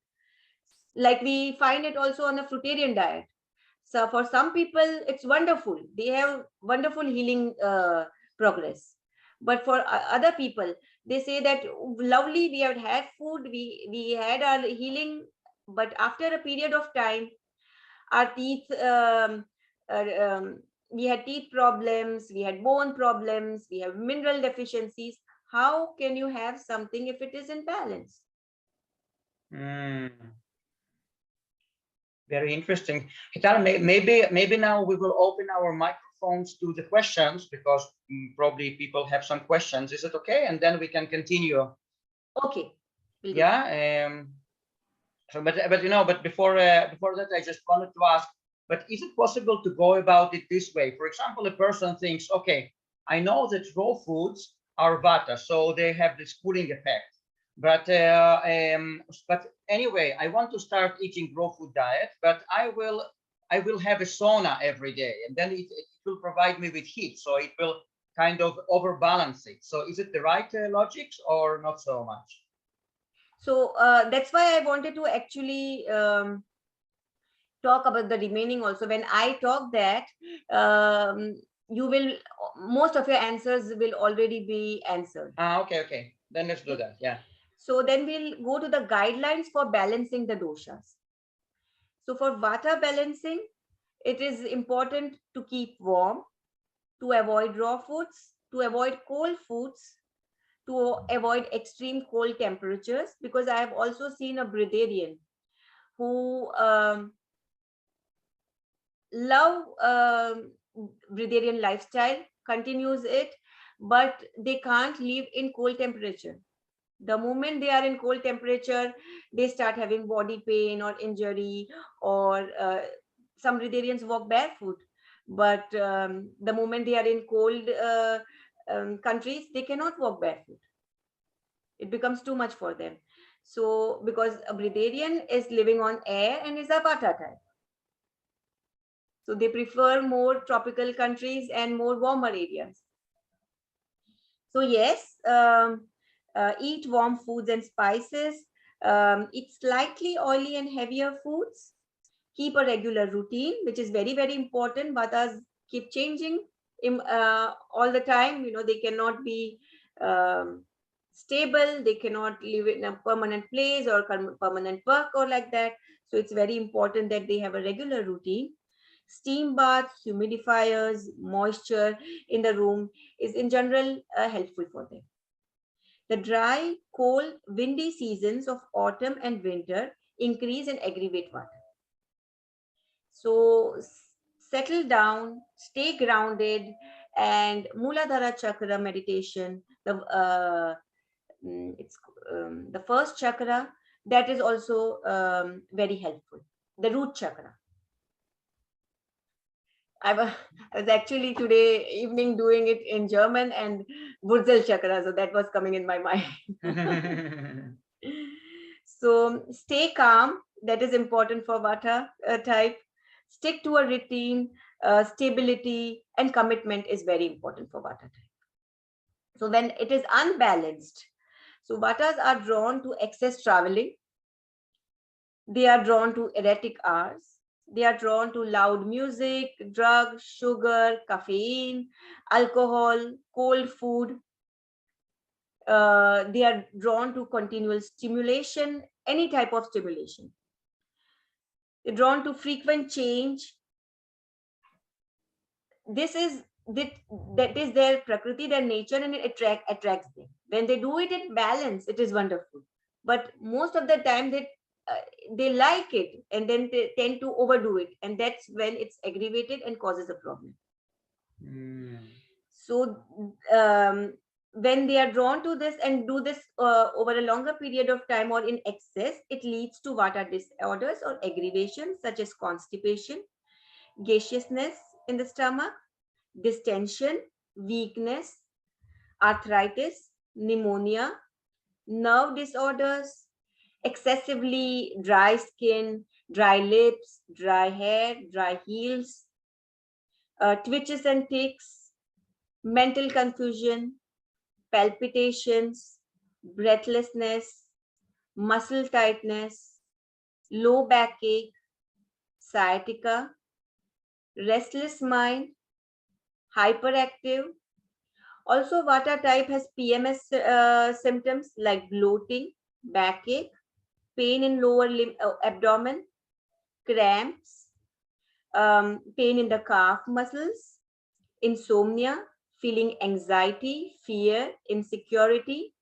Like we find it also on the fruitarian diet. So for some people, it's wonderful. They have wonderful healing progress. But for other people, they say that lovely, we have had food, we had our healing, but after a period of time, our teeth, we had teeth problems, we had bone problems, we have mineral deficiencies. How can you have something if it is in balance? Very interesting. Hetal, maybe now we will open our microphones to the questions, because probably people have some questions. Is it okay? And then we can continue. Okay. Yeah. So, but before that, I just wanted to ask, but is it possible to go about it this way? For example, a person thinks, okay, I know that raw foods are vata, so they have this cooling effect. But anyway, I want to start eating raw food diet, but I will have a sauna every day, and then it will provide me with heat, so it will kind of overbalance it. So is it the right logics, or not so much? So that's why I wanted to actually talk about the remaining also. When I talk that, you will, most of your answers will already be answered. Okay. Then let's do that. Yeah. So then we'll go to the guidelines for balancing the doshas. So for Vata balancing, it is important to keep warm, to avoid raw foods, to avoid cold foods, to avoid extreme cold temperatures, because I have also seen a breatharian who love breatharian lifestyle, continues it, but they can't live in cold temperature. The moment they are in cold temperature, they start having body pain or injury, or some breatharians walk barefoot. But the moment they are in cold countries, they cannot walk barefoot. It becomes too much for them. So because a breatharian is living on air and is a Vata type. So they prefer more tropical countries and more warmer areas. So yes, eat warm foods and spices. Eat slightly oily and heavier foods. Keep a regular routine, which is very, very important. Vatas keep changing all the time. You know, they cannot be stable. They cannot live in a permanent place or permanent work or like that. So it's very important that they have a regular routine. Steam baths, humidifiers, moisture in the room is in general helpful for them. The dry, cold, windy seasons of autumn and winter increase and aggravate Vata. So settle down, stay grounded, and Muladhara Chakra meditation, it's the first chakra, that is also very helpful. The root chakra. I was actually today evening doing it in German and Wurzel chakra, so that was coming in my mind. So stay calm. That is important for Vata type. Stick to a routine. Stability and commitment is very important for Vata type. So when it is unbalanced, so Vatas are drawn to excess traveling. They are drawn to erratic hours. They are drawn to loud music, drugs, sugar, caffeine, alcohol, cold food. They are drawn to continual stimulation, any type of stimulation. They're drawn to frequent change. This is that is their Prakruti, their nature, and it attracts them. When they do it in balance, it is wonderful. But most of the time, they like it, and then they tend to overdo it, and that's when it's aggravated and causes a problem. So when they are drawn to this and do this over a longer period of time or in excess, it leads to Vata disorders or aggravation such as constipation, gaseousness in the stomach, distension, weakness, arthritis, pneumonia, nerve disorders, excessively dry skin, dry lips, dry hair, dry heels, twitches and tics, mental confusion, palpitations, breathlessness, muscle tightness, low backache, sciatica, restless mind, hyperactive. Also, Vata type has PMS symptoms like bloating, backache, pain in lower limb, abdomen, cramps, pain in the calf muscles, insomnia, feeling anxiety, fear, insecurity.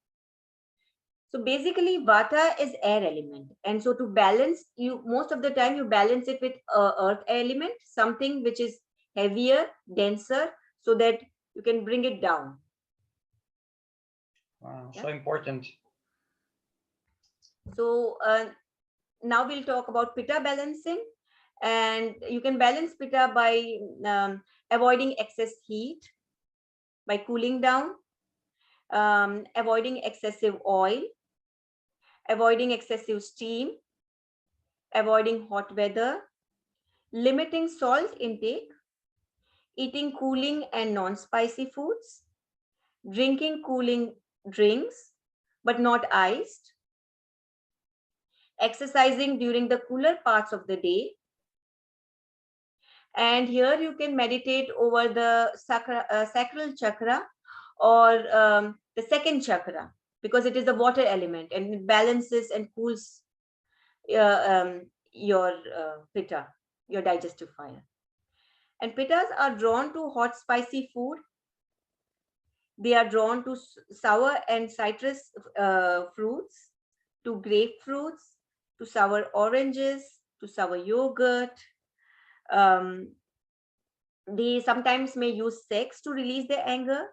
So basically, Vata is air element, and so to balance, you most of the time you balance it with earth element, something which is heavier, denser, so that you can bring it down. Wow, so important. So now we'll talk about Pitta balancing, and you can balance Pitta by avoiding excess heat, by cooling down, avoiding excessive oil, avoiding excessive steam, avoiding hot weather, limiting salt intake, eating cooling and non-spicy foods, drinking cooling drinks, but not iced, exercising during the cooler parts of the day. And here you can meditate over the sacral chakra or the second chakra, because it is the water element and it balances and cools your pitta, your digestive fire. And pittas are drawn to hot, spicy food. They are drawn to sour and citrus fruits, to grapefruits, to sour oranges, to sour yogurt. They sometimes may use sex to release their anger.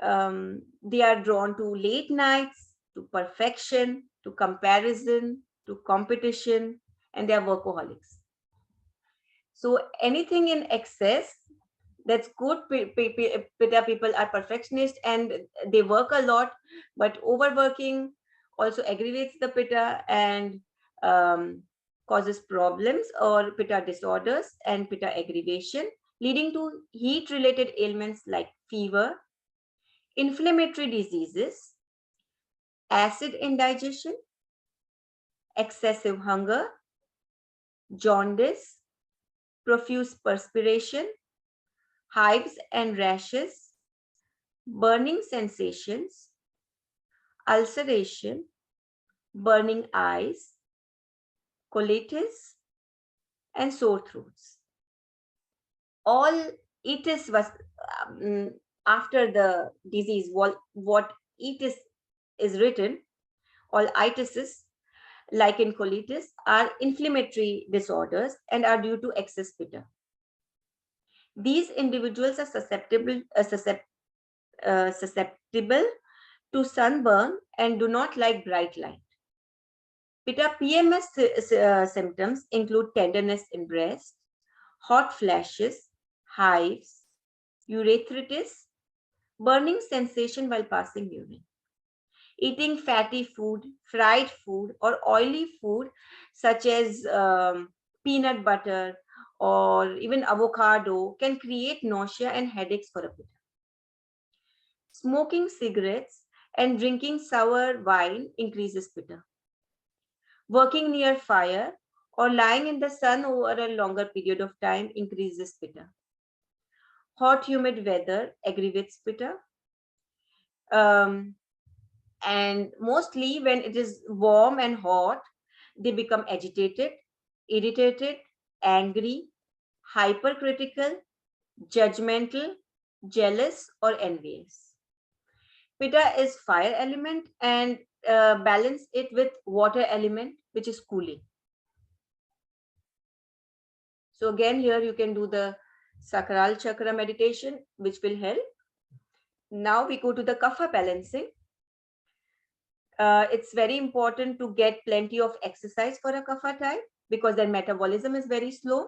They are drawn to late nights, to perfection, to comparison, to competition, and they are workaholics. So anything in excess, that's good. Pitta people are perfectionists and they work a lot, but overworking also aggravates the pitta and causes problems or pitta disorders and pitta aggravation, leading to heat related ailments like fever, inflammatory diseases, acid indigestion, excessive hunger, jaundice, profuse perspiration, hives and rashes, burning sensations, ulceration, burning eyes, colitis, and sore throats. All itis was after the disease. What itis is written, all itises, like in colitis, are inflammatory disorders and are due to excess pitta. These individuals are susceptible to sunburn and do not like bright light. Pitta PMS symptoms include tenderness in breast, hot flashes, hives, urethritis, burning sensation while passing urine. Eating fatty food, fried food, or oily food such as peanut butter or even avocado can create nausea and headaches for a pitta. Smoking cigarettes and drinking sour wine increases pitta. Working near fire or lying in the sun over a longer period of time increases pitta. Hot, humid weather aggravates pitta. And mostly when it is warm and hot, they become agitated, irritated, angry, hypercritical, judgmental, jealous, or envious. Pitta is fire element and balance it with water element, which is cooling. So again, here you can do the sacral chakra meditation, which will help. Now we go to the kapha balancing. It's very important to get plenty of exercise for a kapha type because their metabolism is very slow.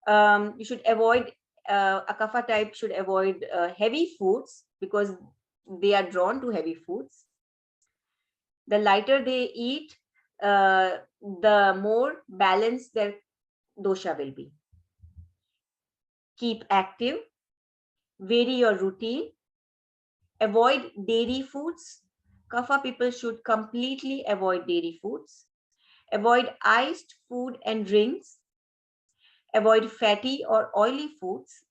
You should avoid, a kapha type should avoid heavy foods because they are drawn to heavy foods. The lighter they eat, the more balanced their dosha will be. Keep active, vary your routine, avoid dairy foods. Kapha people should completely avoid dairy foods. Avoid iced food and drinks. Avoid fatty or oily foods.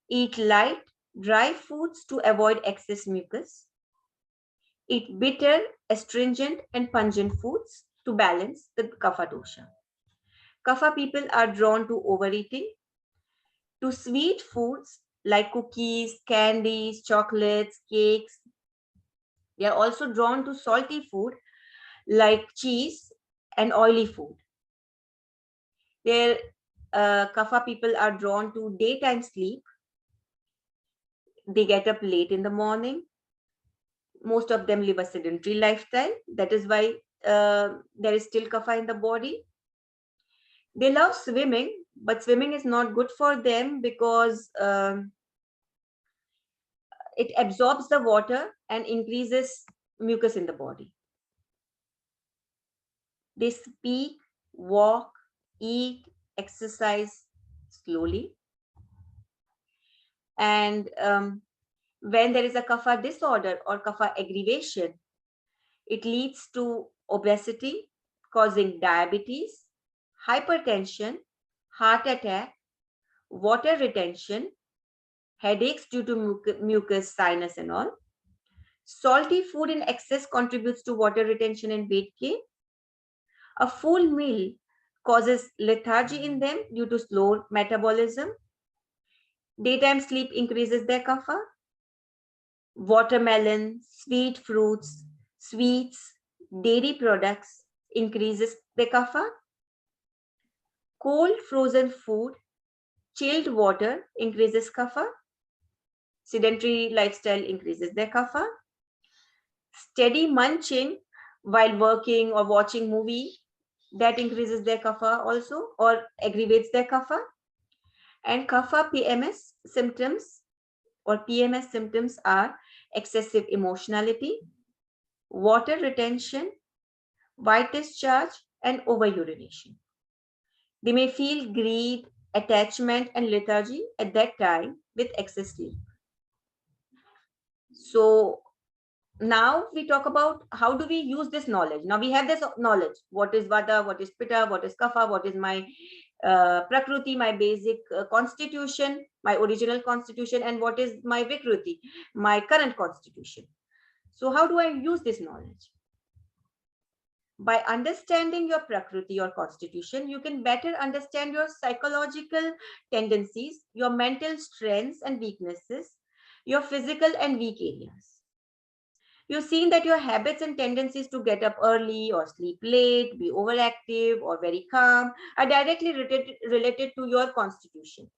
Eat light, dry foods to avoid excess mucus. Eat bitter, astringent, and pungent foods to balance the kapha dosha. Kapha people are drawn to overeating, to sweet foods like cookies, candies, chocolates, cakes. They are also drawn to salty food like cheese and oily food. Their kapha people are drawn to daytime sleep. They get up late in the morning. Most of them live a sedentary lifestyle. That is why there is still kapha in the body. They love swimming, but swimming is not good for them because it absorbs the water and increases mucus in the body. They speak, walk, eat, exercise slowly. And when there is a kapha disorder or kapha aggravation, it leads to obesity, causing diabetes, hypertension, heart attack, water retention, headaches due to mucus, sinus and all. Salty food in excess contributes to water retention and weight gain. A full meal causes lethargy in them due to slow metabolism. Daytime sleep increases their kapha. Watermelon, sweet fruits, sweets, dairy products increases the kapha. Cold frozen food, chilled water increases kapha. Sedentary lifestyle increases their kapha. Steady munching while working or watching movie, that increases their kapha also or aggravates their kapha. And kapha PMS symptoms or PMS symptoms are excessive emotionality, water retention, white discharge, and over urination. They may feel greed, attachment, and lethargy at that time with excess sleep. So now we talk about how do we use this knowledge. Now we have this knowledge. What is Vata, what is Pitta, what is Kapha, what is my Prakruti, my basic constitution, my original constitution, and what is my Vikruti, my current constitution. So how do I use this knowledge? By understanding your Prakruti, your constitution, you can better understand your psychological tendencies, your mental strengths and weaknesses, your physical and weak areas. You've seen that your habits and tendencies to get up early or sleep late, be overactive or very calm are directly related to your constitution.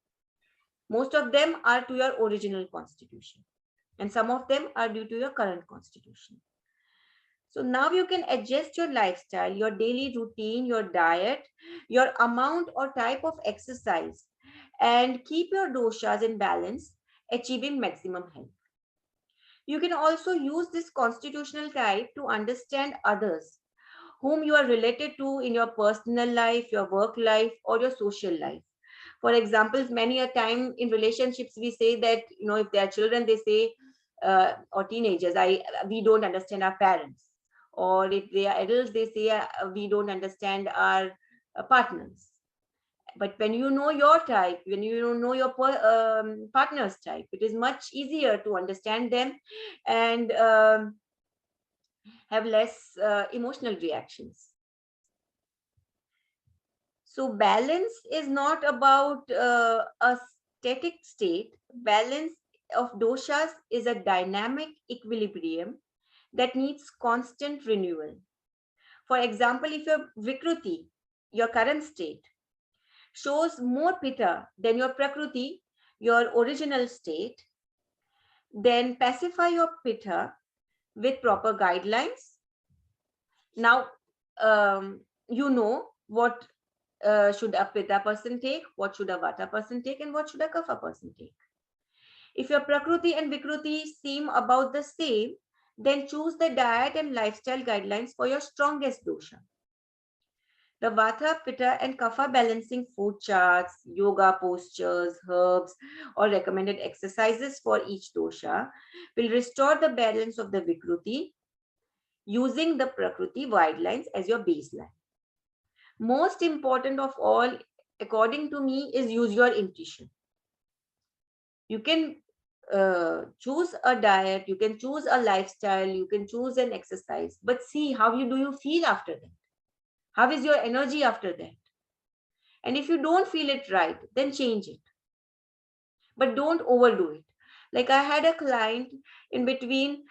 Most of them are to your original constitution, and some of them are due to your current constitution. So now you can adjust your lifestyle, your daily routine, your diet, your amount or type of exercise, and keep your doshas in balance, achieving maximum health. You can also use this constitutional type to understand others whom you are related to in your personal life, your work life, or your social life. For example, many a time in relationships, we say that, if they are children, they say, or teenagers, we don't understand our parents. Or if they are adults, they say, we don't understand our partners. But when you know your type, when you know your partner's type, it is much easier to understand them and have less emotional reactions. So balance is not about a static state. Balance of doshas is a dynamic equilibrium that needs constant renewal. For example, if your Vikruti, your current state, shows more Pitta than your Prakruti, your original state, then pacify your Pitta with proper guidelines. Now, you know what should a Pitta person take, what should a Vata person take, and what should a Kapha person take. If your Prakruti and Vikruti seem about the same, then choose the diet and lifestyle guidelines for your strongest dosha. The Vata, Pitta, and Kapha balancing food charts, yoga postures, herbs, or recommended exercises for each dosha will restore the balance of the Vikruti using the Prakruti guidelines as your baseline. Most important of all, according to me, is use your intuition. You can choose a diet, you can choose a lifestyle, you can choose an exercise, but see how do you feel after that? How is your energy after that? And if you don't feel it right, then change it. But don't overdo it. Like I had a client in between,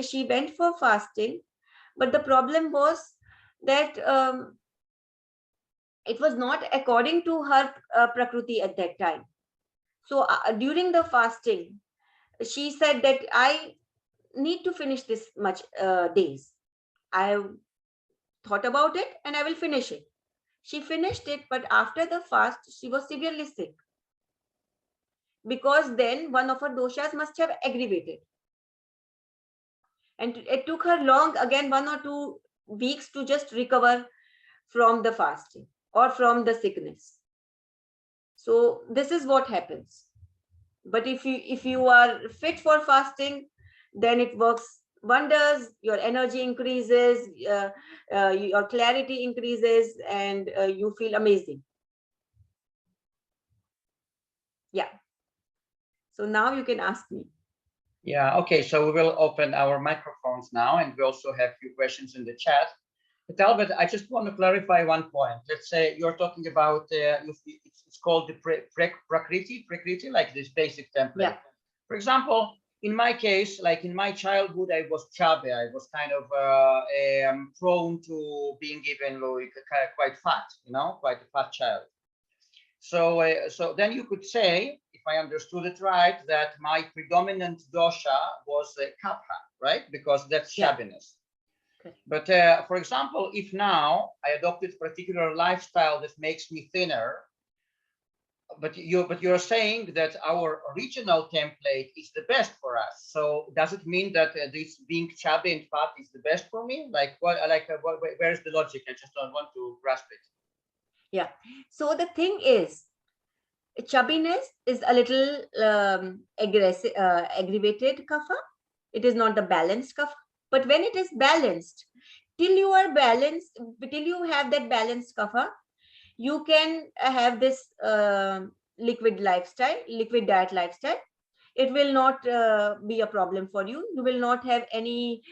she went for fasting, but the problem was that it was not according to her Prakruti at that time. So during the fasting, she said that I need to finish this much days. I thought about it and I will finish it. She finished it, but after the fast, she was severely sick. Because then one of her doshas must have aggravated. And it took her long, again, 1 or 2 weeks to just recover from the fasting or from the sickness. So this is what happens. But if you are fit for fasting, then it works wonders. Your energy increases, your clarity increases, and you feel amazing. Yeah. So now you can ask me. Yeah, okay, so we will open our microphones now, and we also have a few questions in the chat. Talbot, I just want to clarify one point. Let's say you're talking about, it's called the Prakruti, like this basic template. Yeah. For example, in my case, like in my childhood, I was chubby. I was kind of prone to being even like quite fat, quite a fat child. So, so then you could say, if I understood it right, that my predominant dosha was kapha, right? Because that's shabbiness. Okay. But for example, if now I adopted a particular lifestyle that makes me thinner, but you're saying that our original template is the best for us. So does it mean that this being chubby and fat is the best for me? Like what? Where is the logic? I just don't want to grasp it. Yeah. So the thing is, chubbiness is a little aggressive, aggravated kapha. It is not the balanced kapha. But when it is balanced, till you are balanced, till you have that balanced kapha, you can have this liquid diet lifestyle. It will not be a problem for you. You will not have any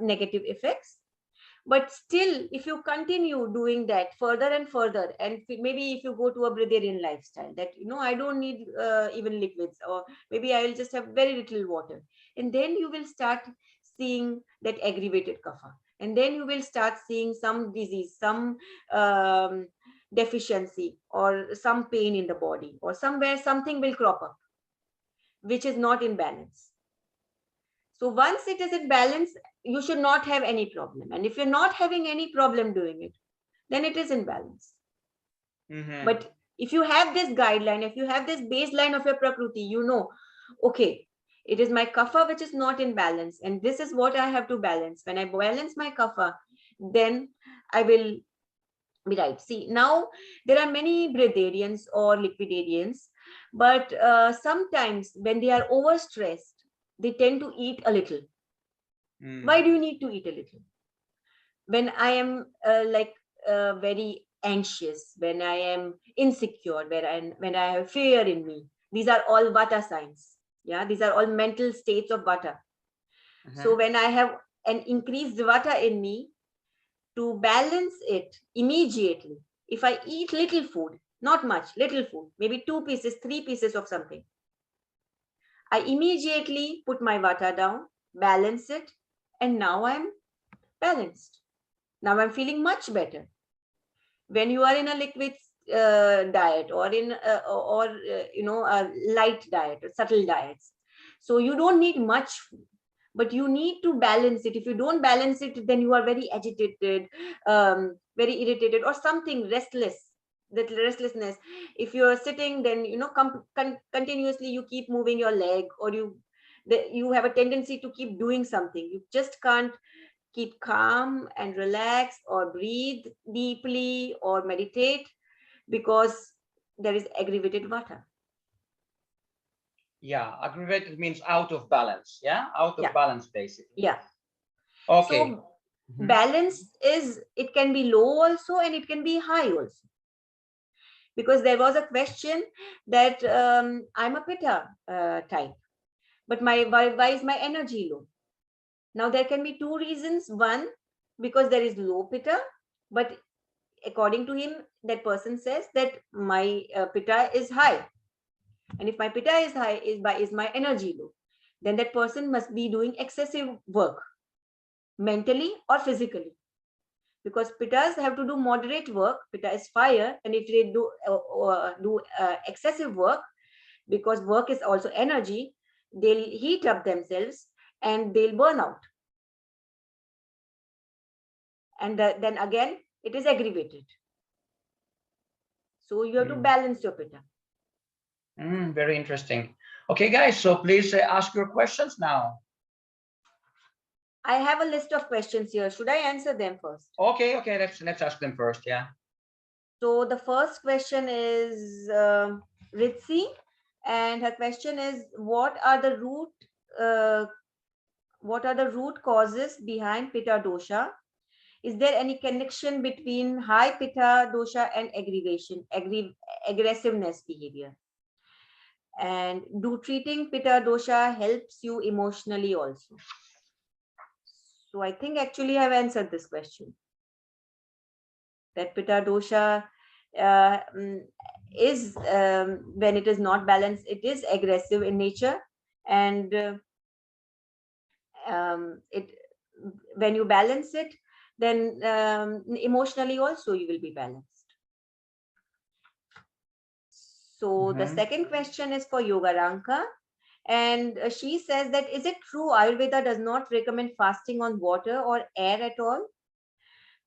negative effects. But still, if you continue doing that further and further, and maybe if you go to a breatharian lifestyle, that I don't need even liquids, or maybe I will just have very little water, and then you will start seeing that aggravated kapha, and then you will start seeing some disease, some deficiency, or some pain in the body, or somewhere something will crop up which is not in balance. So once it is in balance, you should not have any problem. And if you're not having any problem doing it, then it is in balance. Mm-hmm. But if you have this guideline, if you have this baseline of your Prakruti, okay, it is my kapha which is not in balance, and this is what I have to balance. When I balance my kapha, then I will be right. See, now there are many breatharians or liquidarians, but sometimes when they are overstressed, they tend to eat a little. Why do you need to eat a little? When I am very anxious, when I am insecure, when I have fear in me, these are all vata signs. Yeah, these are all mental states of vata. So when I have an increased vata in me, to balance it immediately, if I eat little food, not much, little food, maybe 2 pieces, 3 pieces of something, I immediately put my vata down, balance it, and now I'm balanced. Now I'm feeling much better. When you are in a liquid diet, or in a light diet, subtle diets, so you don't need much food, but you need to balance it. If you don't balance it, then you are very agitated, very irritated, or something restless. That restlessness, if you're sitting, then continuously you keep moving your leg, or you have a tendency to keep doing something. You just can't keep calm and relax, or breathe deeply, or meditate, because there is aggravated vata. Yeah, aggravated means out of balance. Yeah, out of balance, basically. Yeah. Okay. So balance it can be low also, and it can be high also. Because there was a question that I'm a Pitta type, but why is my energy low? Now there can be 2 reasons. One, because there is low Pitta, but according to him, that person says that my Pitta is high. And if my Pitta is high, is my energy low, then that person must be doing excessive work, mentally or physically. Because Pittas have to do moderate work. Pitta is fire, and if they do excessive work, because work is also energy, they'll heat up themselves and they'll burn out. And then again, it is aggravated. So you have to balance your Pitta. Very interesting. Okay, guys, so please ask your questions now. I have a list of questions here. Should I answer them first? Okay, let's ask them first. Yeah. So the first question is Ritzi, and her question is, what are the root causes behind Pitta dosha? Is there any connection between high Pitta dosha and aggravation, aggressiveness behavior? And do treating Pitta dosha helps you emotionally also? So I think actually I've answered this question. That Pitta dosha is, when it is not balanced, it is aggressive in nature, and it when you balance it, then emotionally also you will be balanced. So the second question is for Yoga Ranka, and she says that, is it true Ayurveda does not recommend fasting on water or air at all?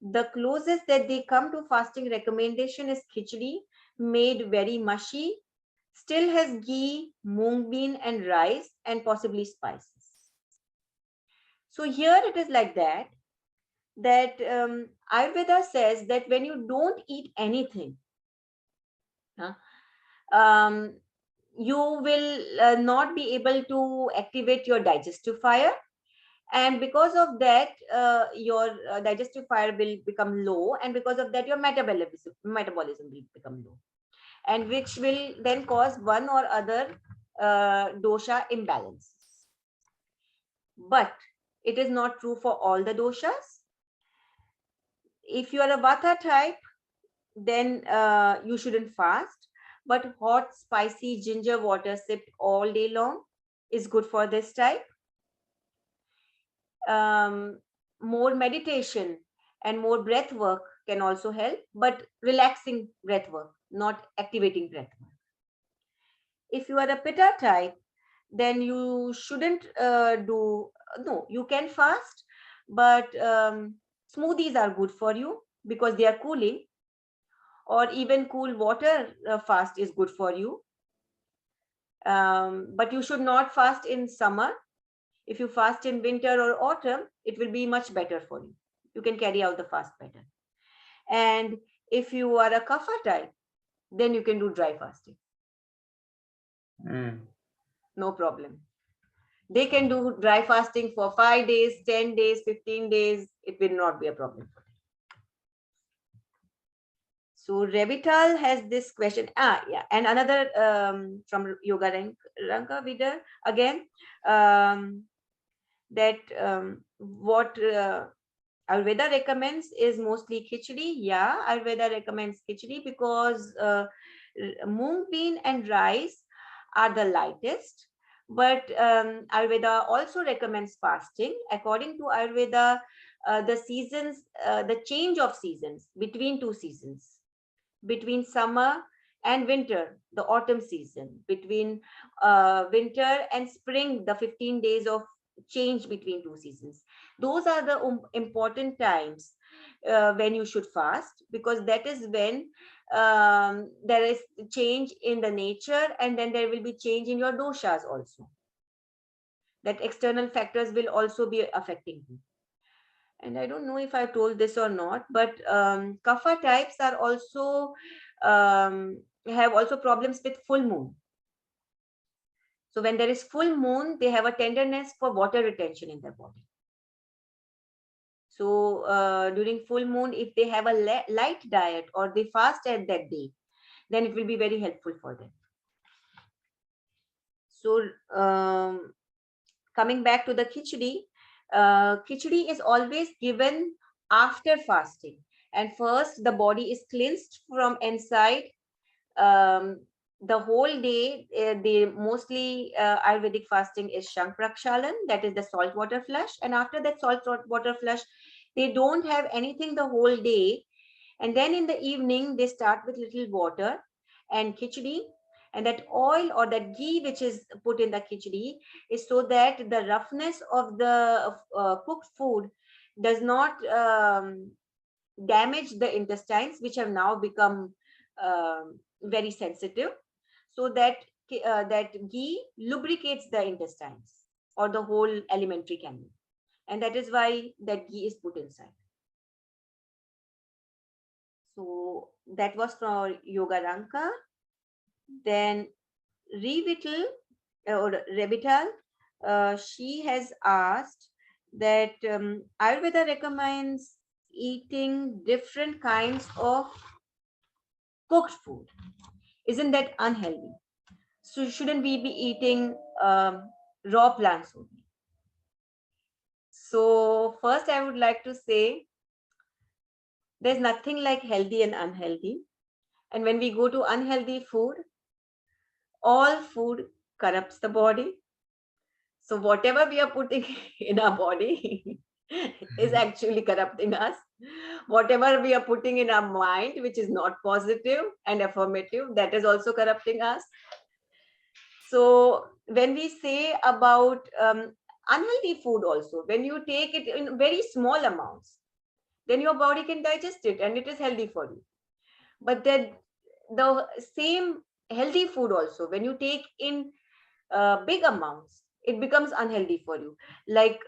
The closest that they come to fasting recommendation is khichdi, made very mushy, still has ghee, mung bean and rice and possibly spices. So here it is like that, Ayurveda says that when you don't eat anything, you will not be able to activate your digestive fire, and because of that your digestive fire will become low, and because of that your metabolism will become low, and which will then cause one or other dosha imbalance. But it is not true for all the doshas. If you are a vata type, then you shouldn't fast, but hot spicy ginger water sipped all day long is good for this type. More meditation and more breath work can also help, but relaxing breath work, not activating breath work. If you are a Pitta type, then you shouldn't no, you can fast, but smoothies are good for you because they are cooling, or even cool water fast is good for you. But you should not fast in summer. If you fast in winter or autumn, it will be much better for you. You can carry out the fast better. And if you are a kapha type, then you can do dry fasting. No problem. They can do dry fasting for 5 days, 10 days, 15 days. It will not be a problem for them. So Revital has this question. Yeah, and another from Yoga Ranka Vida again, that what Ayurveda recommends is mostly khichdi. Yeah, Ayurveda recommends khichdi because mung bean and rice are the lightest. But Ayurveda also recommends fasting. According to Ayurveda, the seasons, the change of seasons between two seasons, between summer and winter, the autumn season, between winter and spring, the 15 days of change between two seasons, those are the important times when you should fast, because that is when there is change in the nature, and then there will be change in your doshas also, that external factors will also be affecting you. And I don't know if I told this or not, but kapha types are also have also problems with full moon. So when there is full moon, they have a tenderness for water retention in their body. So during full moon, if they have a light diet or they fast at that day, then it will be very helpful for them. So coming back to the khichdi, khichdi is always given after fasting, and first the body is cleansed from inside. The whole day, they mostly Ayurvedic fasting is Shank Prakshalan, that is the salt water flush, and after that salt water flush, they don't have anything the whole day, and then in the evening they start with little water and khichdi, and that oil or that ghee which is put in the khichdi is so that the roughness of the cooked food does not damage the intestines, which have now become very sensitive, so that that ghee lubricates the intestines or the whole alimentary canal, and that is why that ghee is put inside. So that was for Yoga Ranka. Then Revital, she has asked that Ayurveda recommends eating different kinds of cooked food. Isn't that unhealthy? So shouldn't we be eating raw plants only? So first I would like to say There's nothing like healthy and unhealthy. And when we go to unhealthy food, all food corrupts the body. So whatever we are putting in our body is actually corrupting us. Whatever we are putting in our mind, which is not positive and affirmative, that is also corrupting us. So when we say about unhealthy food also, when you take it in very small amounts, then your body can digest it and it is healthy for you. But then the same healthy food also, when you take in big amounts, it becomes unhealthy for you. Like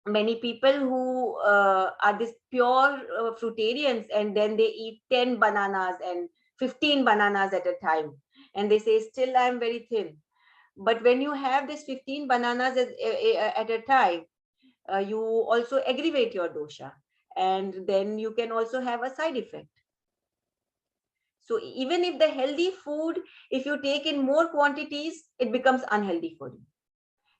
many people who are this pure fruitarians, and then they eat 10 bananas and 15 bananas at a time, and they say still I am very thin. But when you have this 15 bananas at a time, you also aggravate your dosha, and then you can also have a side effect. So even if the healthy food, if you take in more quantities, it becomes unhealthy for you.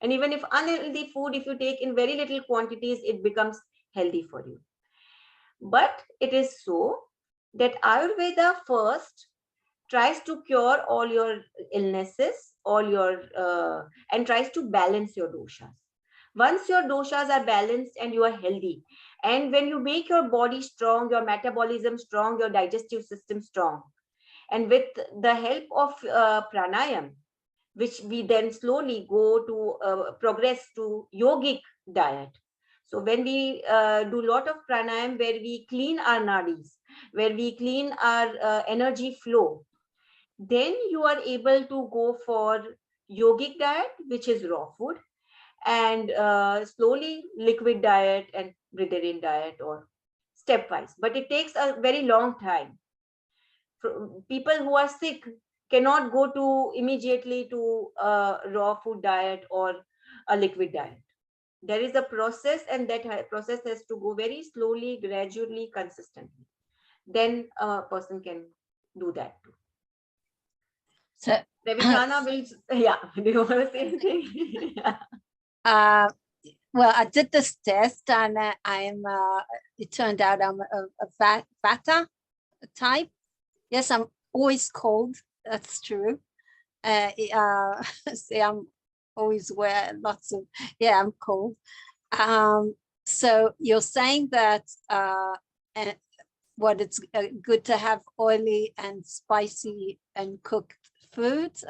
And even if unhealthy food, if you take in very little quantities, it becomes healthy for you. But it is so that Ayurveda first tries to cure all your illnesses, all your and tries to balance your doshas. Once your doshas are balanced and you are healthy, and when you make your body strong, your metabolism strong, your digestive system strong, and with the help of pranayam, which we then slowly go to progress to yogic diet. So when we do a lot of pranayam, where we clean our nadis, where we clean our energy flow, then you are able to go for yogic diet, which is raw food, and slowly liquid diet and breatharian diet, or stepwise. But it takes a very long time. People who are sick cannot go to immediately to a raw food diet or a liquid diet. There is a process, and that process has to go very slowly, gradually, consistently. Then a person can do that too. So, Svetlana will, yeah, do you want to say anything? uh, well, I did this test, and it turned out I'm a Vata type. Yes, I'm always cold. That's true. See, I'm always wear lots of, yeah, I'm cold. So you're saying that and what it's good to have oily and spicy and cooked food. See,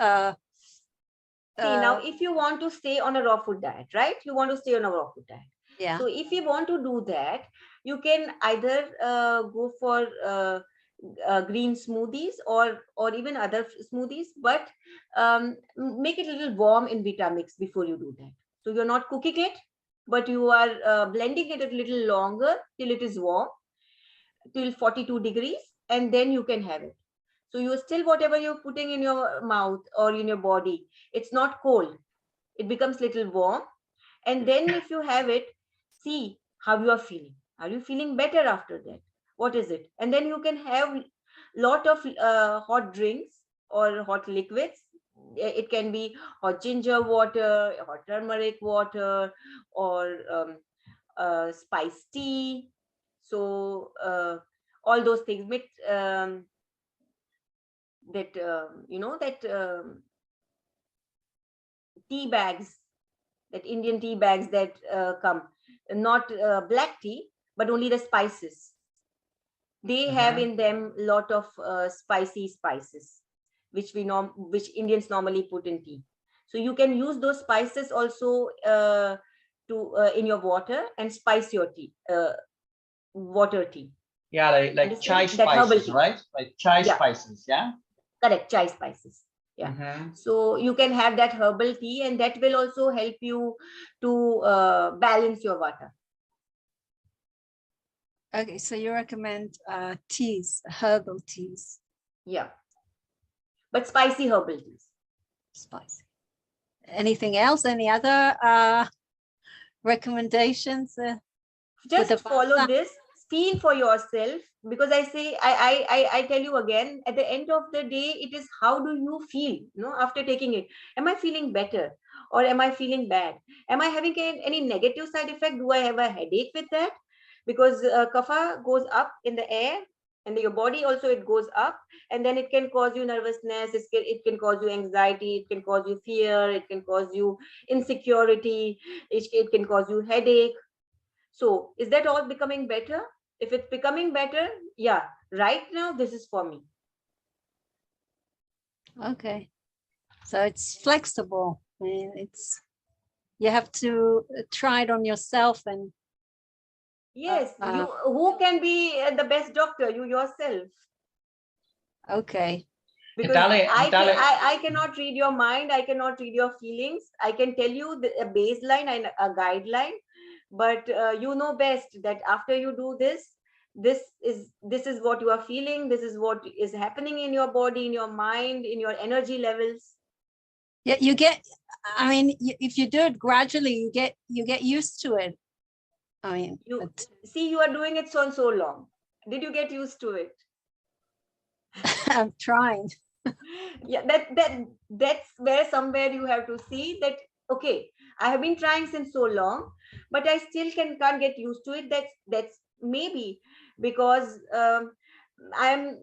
now if you want to stay on a raw food diet, right? You want to stay on a raw food diet. Yeah. So if you want to do that, you can either go for green smoothies or even other smoothies, but make it a little warm in Vitamix before you do that. So you're not cooking it, but you are blending it a little longer till it is warm, till 42 degrees, and then you can have it. So you still, whatever you're putting in your mouth or in your body, it's not cold. It becomes little warm. And then if you have it, see how you are feeling. Are you feeling better after that? What is it? And then you can have lot of hot drinks or hot liquids. It can be hot ginger water, hot turmeric water, or spice tea. So all those things. That tea bags, that Indian tea bags that come, not black tea, but only the spices. They have in them a lot of spicy spices, which Indians normally put in tea. So you can use those spices also in your water and spice your tea, water tea. Yeah, like chai spices, right? Like chai spices, yeah? Correct, chai spices. Yeah. So you can have that herbal tea, and that will also help you to balance your vata. Okay, so you recommend teas, herbal teas. Yeah, but spicy herbal teas. Spicy. Anything else? Any other recommendations? Just follow this. Feel for yourself, because I tell you again, at the end of the day, it is how do you feel, after taking it. Am I feeling better, or am I feeling bad? Am I having any negative side effect? Do I have a headache with that? because kapha goes up in the air, and your body also it goes up, and then it can cause you nervousness, it can cause you anxiety, it can cause you fear, it can cause you insecurity, it can cause you headache. So is that all becoming better? If it's becoming better, yeah, right now this is for me. Okay. So it's flexible. I mean, you have to try it on yourself and Yes, who can be the best doctor? You yourself. okay. Because Hetal, I cannot read your mind, I cannot read your feelings. I can tell you a baseline and a guideline, but you know best that after you do this, this is what you are feeling, this is what is happening in your body, in your mind, in your energy levels. Yeah, you get, I mean, if you do it gradually, you get used to it. I mean, you see, you are doing it so long. Did you get used to it? I'm trying. Yeah, that's where somewhere you have to see that, okay, I have been trying since so long, but I still can't get used to it. That's maybe because I'm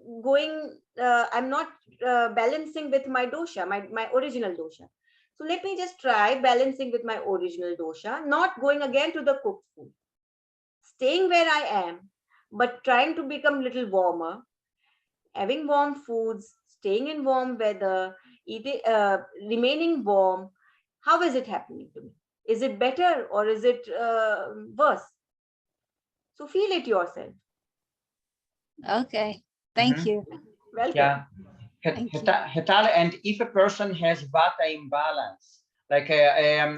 not balancing with my dosha, my original dosha. So let me just try balancing with my original dosha, not going again to the cooked food, staying where I am, but trying to become little warmer, having warm foods, staying in warm weather, eating, remaining warm. How is it happening to me? Is it better or is it worse? So feel it yourself. Okay. Thank you. Welcome. yeah. Thank you. Hetal, and if a person has vata imbalance, like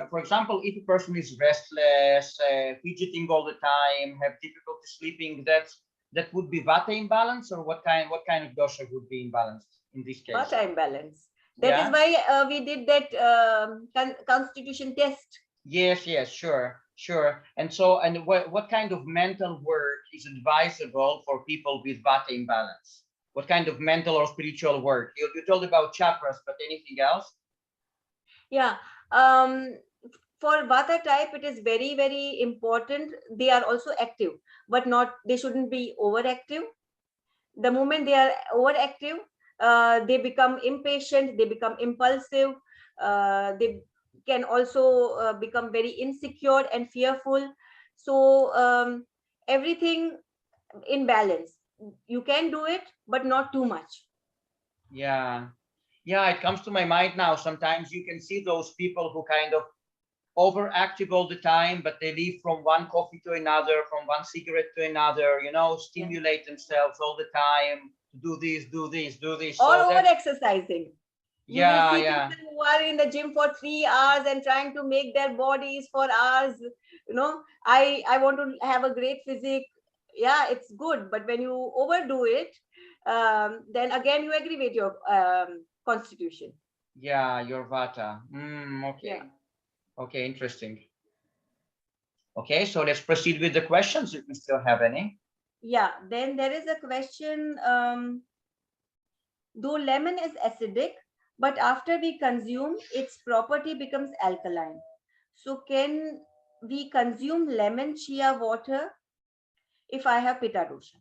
for example, if a person is restless, fidgeting all the time, have difficulty sleeping, that would be vata imbalance, or what kind of dosha would be imbalanced in this case? Vata imbalance. That is why we did that constitution test. Yes, sure. And so, and what kind of mental work is advisable for people with vata imbalance? What kind of mental or spiritual work? You told about chakras, but anything else? Yeah. For vata type, it is very, very important. They are also active, but they shouldn't be overactive. The moment they are overactive, they become impatient, they become impulsive, they can also become very insecure and fearful. So everything in balance. You can do it, but not too much. Yeah, it comes to my mind now. Sometimes you can see those people who kind of overactive all the time, but they live from one coffee to another, from one cigarette to another, stimulate themselves all the time, do this. Or over exercising. You will see Yeah. people who are in the gym for 3 hours and trying to make their bodies for hours. I want to have a great physique. Yeah, it's good, but when you overdo it, then again you aggravate your constitution. Yeah, your vata. Okay. Yeah. Okay, interesting. Okay, so let's proceed with the questions if we still have any. Yeah, then there is a question. Though lemon is acidic, but after we consume, its property becomes alkaline. So can we consume lemon chia water if I have Pitta dosha?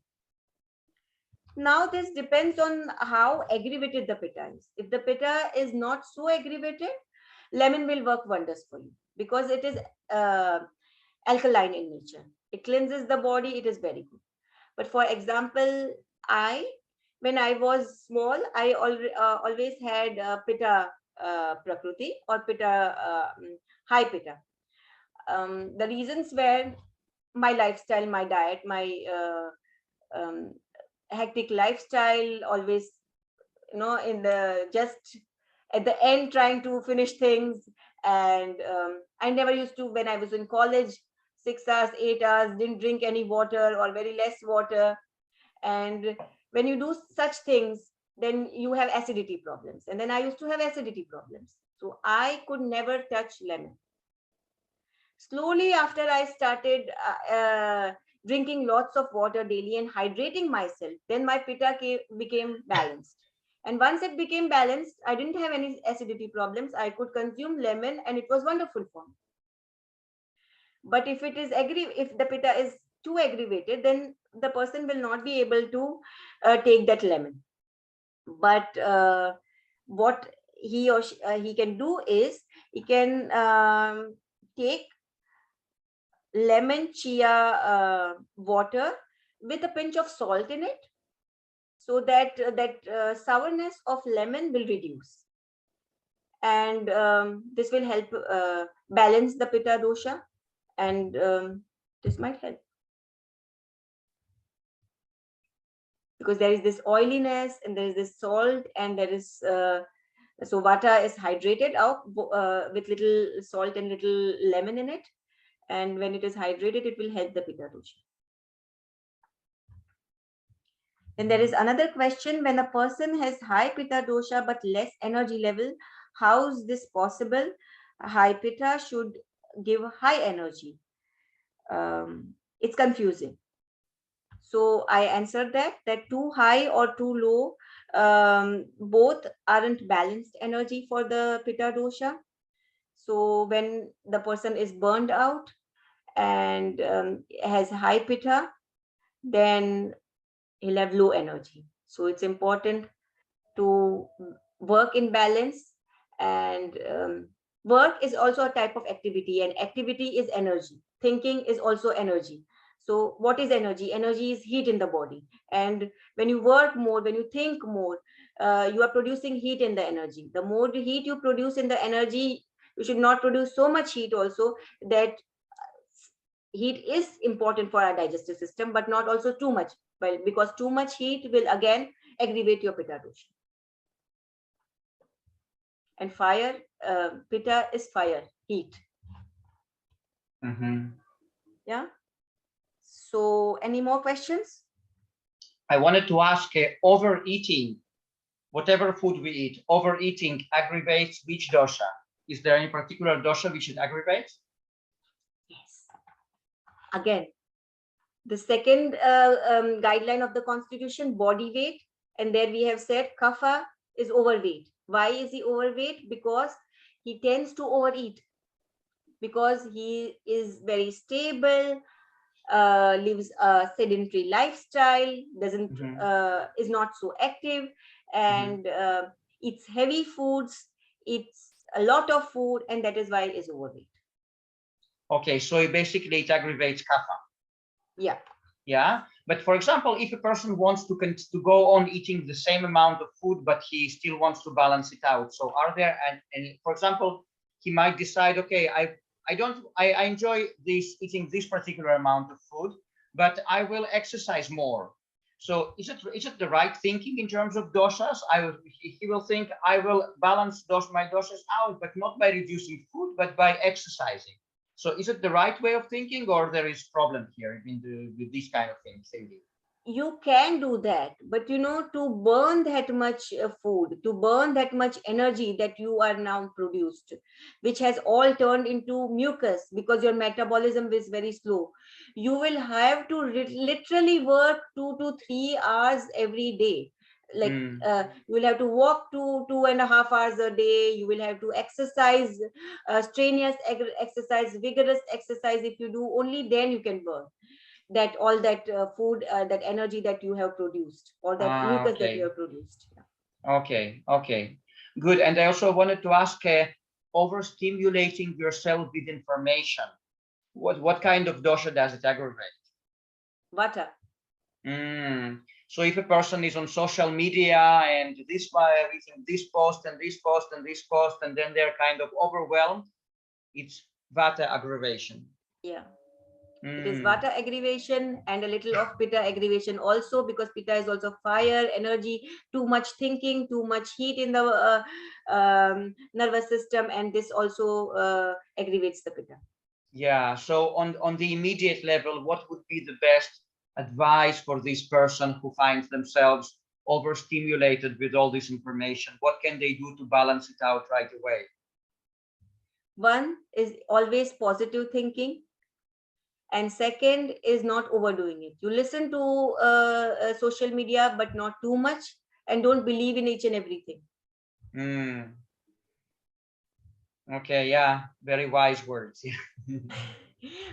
Now this depends on how aggravated the Pitta is. If the Pitta is not so aggravated, lemon will work wonders for you because it is alkaline in nature. It cleanses the body, it is very good. But for example, when I was small, I always had Pitta Prakruti or Pitta high Pitta. The reasons were my lifestyle, my diet, my hectic lifestyle, always, in the just at the end trying to finish things. And I never used to, when I was in college, 6 hours, 8 hours, didn't drink any water or very less water. And when you do such things, then you have acidity problems. And then I used to have acidity problems. So I could never touch lemon. Slowly, after I started drinking lots of water daily and hydrating myself, then my Pitta became balanced. And once it became balanced, I didn't have any acidity problems. I could consume lemon and it was wonderful for me. But if it is if the Pitta is too aggravated, then the person will not be able to take that lemon. But what he or she, he can do is he can take lemon chia water with a pinch of salt in it, so that sourness of lemon will reduce, and this will help balance the pitta dosha, and this might help, because there is this oiliness and there is this salt, and there is so vata is hydrated out with little salt and little lemon in it, and when it is hydrated, it will help the pitta dosha. Then there is another question: when a person has high pitta dosha but less energy level, how is this possible? High pitta should give high energy. It's confusing. So I answered that too high or too low, both aren't balanced energy for the pitta dosha. So when the person is burned out and has high pitta, then he'll have low energy. So it's important to work in balance, and work is also a type of activity, and activity is energy. Thinking is also energy. So what is energy? Energy is heat in the body, and when you work more, when you think more, you are producing heat in the energy. The more the heat you produce in the energy, you should not produce so much heat also, that heat is important for our digestive system, but not also too much, well, because too much heat will again aggravate your pitta dosha. And fire, pitta is fire, heat. Yeah. So any more questions? I wanted to ask, overeating, whatever food we eat, overeating aggravates which dosha? Is there any particular dosha which it aggravates? Yes. Again, the second guideline of the constitution, body weight, and there we have said kapha is overweight. Why is he overweight? Because he tends to overeat, because he is very stable, lives a sedentary lifestyle, doesn't is not so active, and eats heavy foods, eats a lot of food, and that is why he is overweight. Okay, so basically it aggravates kapha. Yeah. Yeah, but for example, if a person wants to go on eating the same amount of food, but he still wants to balance it out, so are there, and for example, he might decide, okay, I enjoy eating this particular amount of food, but I will exercise more. So is it the right thinking in terms of doshas? He will think, I will balance my doshas out, but not by reducing food, but by exercising. So is it the right way of thinking, or there is problem here with this kind of thinking? You can do that, but to burn that much food, to burn that much energy that you are now produced, which has all turned into mucus because your metabolism is very slow, you will have to literally work 2 to 3 hours every day. Like you will have to walk 2.5 hours a day. You will have to exercise, strenuous exercise, vigorous exercise. If you do, only then you can burn that all that food, that energy that you have produced, or that mucus that you have produced. Okay, good. And I also wanted to ask, overstimulating yourself with information, what kind of dosha does it aggravate? Vata. So if a person is on social media and this post and this post and this post, and then they're kind of overwhelmed, it's vata aggravation. Yeah. It is vata aggravation and a little of pitta aggravation also, because pitta is also fire, energy, too much thinking, too much heat in the nervous system, and this also aggravates the pitta. Yeah, so on the immediate level, what would be the best advice for this person who finds themselves overstimulated with all this information? What can they do to balance it out right away? One is always positive thinking. And second is not overdoing it. You listen to social media, but not too much, and don't believe in each and everything. Okay, yeah, very wise words.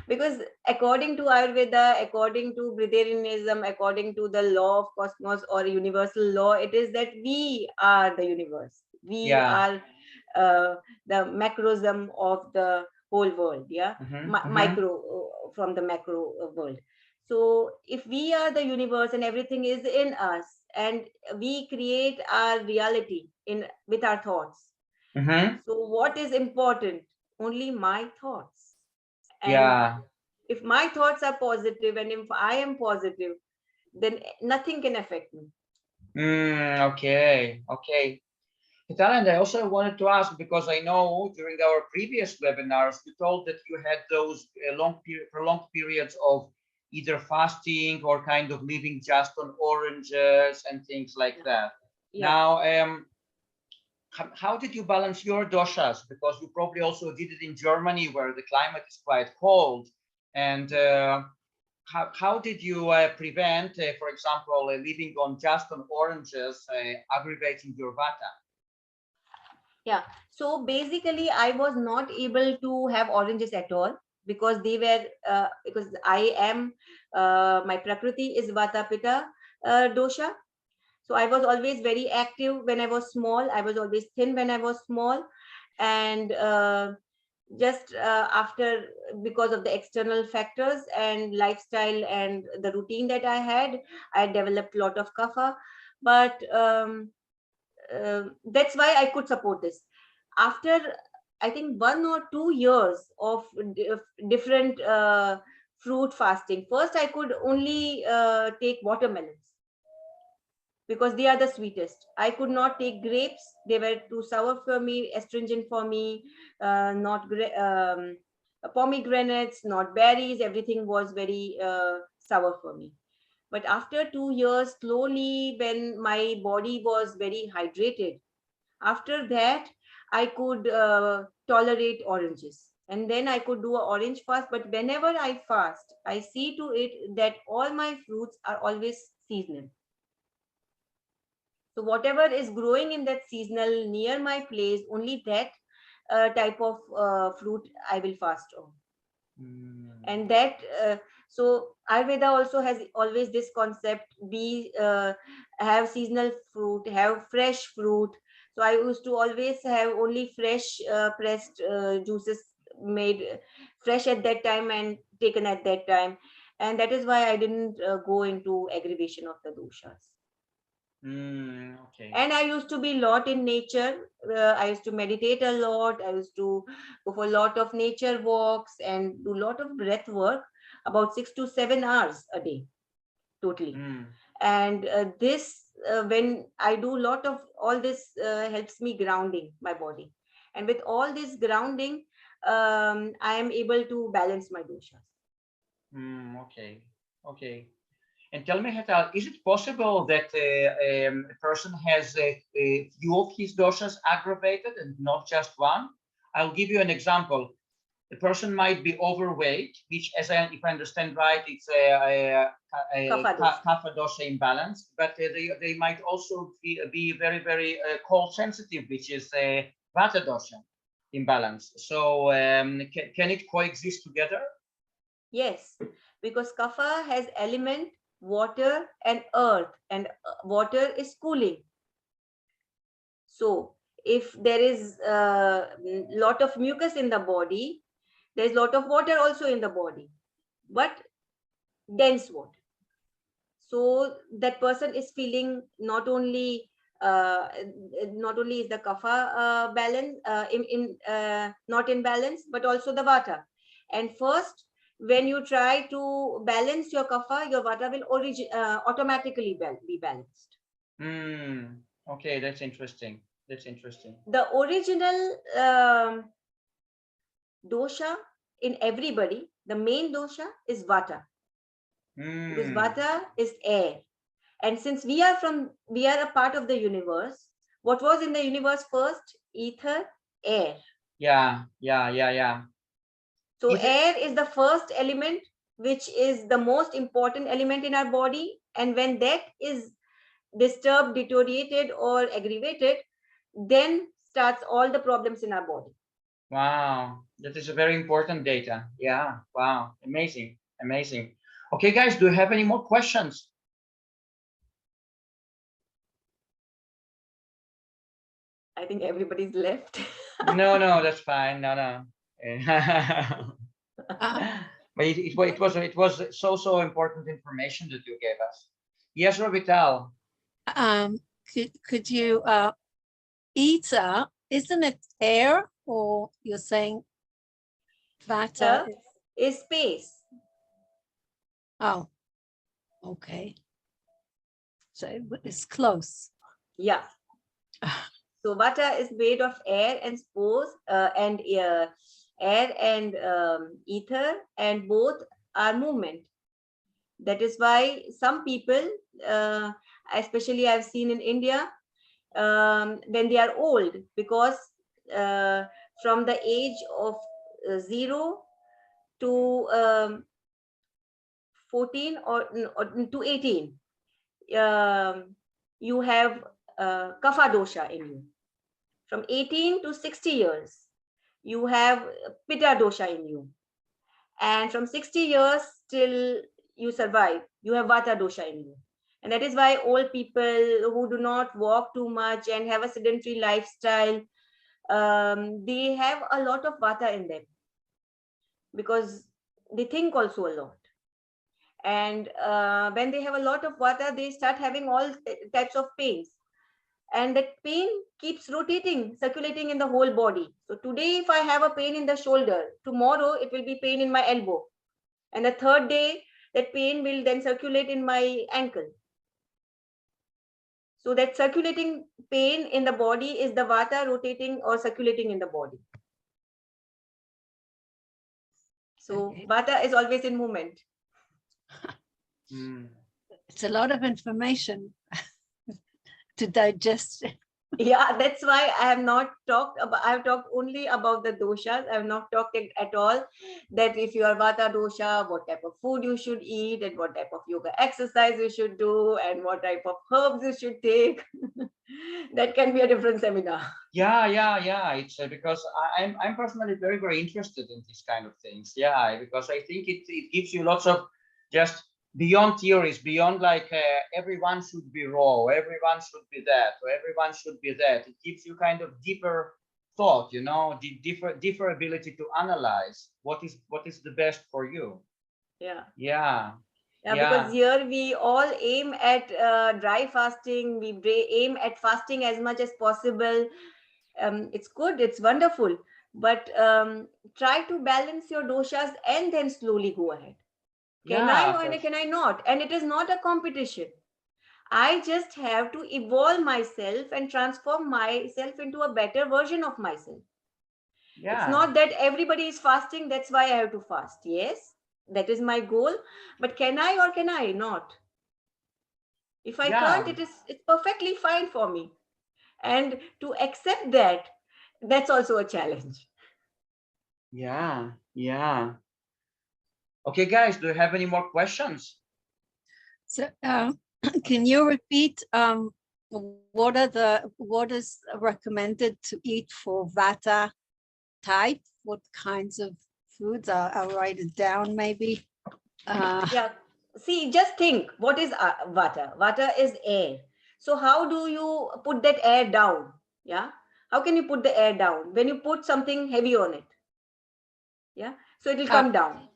Because according to Ayurveda, according to Breatharianism, according to the law of cosmos or universal law, it is that we are the universe. We are the macrosm of the whole world, yeah, micro from the macro world. So if we are the universe and everything is in us, and we create our reality in with our thoughts. So what is important? Only my thoughts. And if my thoughts are positive and if I am positive, then nothing can affect me. Okay. Hetal, and I also wanted to ask, because I know during our previous webinars, you told that you had those prolonged periods of either fasting or kind of living just on oranges and things like that. Now, how did you balance your doshas? Because you probably also did it in Germany, where the climate is quite cold. And how did you prevent, for example, living on just on oranges, aggravating your vata? Yeah, so basically I was not able to have oranges at all, because they were because I am my Prakruti is vata pitta dosha. So I was always very active when I was small. I was always thin when I was small. And just after, because of the external factors and lifestyle and the routine that I developed a lot of kapha. But that's why I could support this. After, I think, 1 or 2 years of different fruit fasting, first I could only take watermelons, because they are the sweetest. I could not take grapes. They were too sour for me, astringent for me, not pomegranates, not berries. Everything was very sour for me. But after 2 years, slowly, when my body was very hydrated, after that, I could tolerate oranges. And then I could do an orange fast. But whenever I fast, I see to it that all my fruits are always seasonal. So whatever is growing in that seasonal near my place, only that type of fruit I will fast on. And that, so Ayurveda also has always this concept, be have seasonal fruit, have fresh fruit. So I used to always have only fresh pressed juices made fresh at that time and taken at that time. And that is why I didn't go into aggravation of the doshas. Okay. And I used to be a lot in nature. I used to meditate a lot. I used to go for a lot of nature walks and do a lot of breath work, about 6 to 7 hours a day, totally. And this, when I do a lot of all this, helps me grounding my body. And with all this grounding, I am able to balance my doshas. Okay. And tell me, Hetal, is it possible that a person has a few of his doshas aggravated and not just one? I'll give you an example. The person might be overweight, which, if I understand right, it's a kapha dosha imbalance, but they might also be very, very cold sensitive, which is a vata dosha imbalance. So can it coexist together? Yes, because kapha has element water and earth, and water is cooling. So if there is a lot of mucus in the body, there is a lot of water also in the body, but dense water. So that person is feeling not only is the kapha balance not in balance, but also the vata. And first, when you try to balance your kapha, your vata will automatically be balanced. Okay, that's interesting. The original dosha in everybody, the main dosha is vata. Because vata is air. And since we are a part of the universe, what was in the universe first? Ether, air. Yeah. So air is the first element, which is the most important element in our body. And when that is disturbed, deteriorated, or aggravated, then starts all the problems in our body. Wow, that is a very important data. Yeah, wow, amazing, amazing. Okay, guys, do you have any more questions? I think everybody's left. No, no, that's fine. No, no. But it was so important information that you gave us. Yes, Robital. Could you ether, isn't it air, or you're saying vata? Is space. Oh, okay. So it's close. Yeah. So vata is made of air and spores and air and ether, and both are movement. That is why some people, especially I've seen in India, when they are old, because from the age of 0 to 14 or to 18, you have kapha dosha in you. From 18 to 60 years, you have pitta dosha in you. And from 60 years till you survive, you have vata dosha in you. And that is why old people who do not walk too much and have a sedentary lifestyle, they have a lot of vata in them, because they think also a lot. And when they have a lot of vata, they start having all types of pains. And that pain keeps rotating, circulating in the whole body. So today, if I have a pain in the shoulder, tomorrow it will be pain in my elbow. And the third day, that pain will then circulate in my ankle. So that circulating pain in the body is the vata rotating or circulating in the body. So Okay. vata is always in movement. It's a lot of information to digest. Yeah, that's why I have not talked about, I've talked only about the doshas. I have not talked at all that if you are vata dosha, what type of food you should eat, and what type of yoga exercise you should do, and what type of herbs you should take. That can be a different seminar. Yeah. It's because I'm personally very interested in these kind of things. Yeah, because I think it gives you lots of just beyond theories, beyond like everyone should be raw, everyone should be that, or everyone should be that. It gives you kind of deeper thought, you know, the deeper ability to analyze what is the best for you. Yeah. Because here we all aim at dry fasting. We aim at fasting as much as possible. It's good, it's wonderful, but try to balance your doshas and then slowly go ahead. Can I or can I not? And it is not a competition. I just have to evolve myself and transform myself into a better version of myself. It's not that everybody is fasting, that's why I have to fast. Yes, that is my goal, but can I or can I not? If I can't, it's perfectly fine for me. And to accept that, that's also a challenge. Yeah. Okay, guys, do you have any more questions? So can you repeat what is recommended to eat for vata type? What kinds of foods? I'll write it down maybe. See, just think, what is vata? Vata is air. So how do you put that air down? Yeah. How can you put the air down? When you put something heavy on it. Yeah. So it will come down.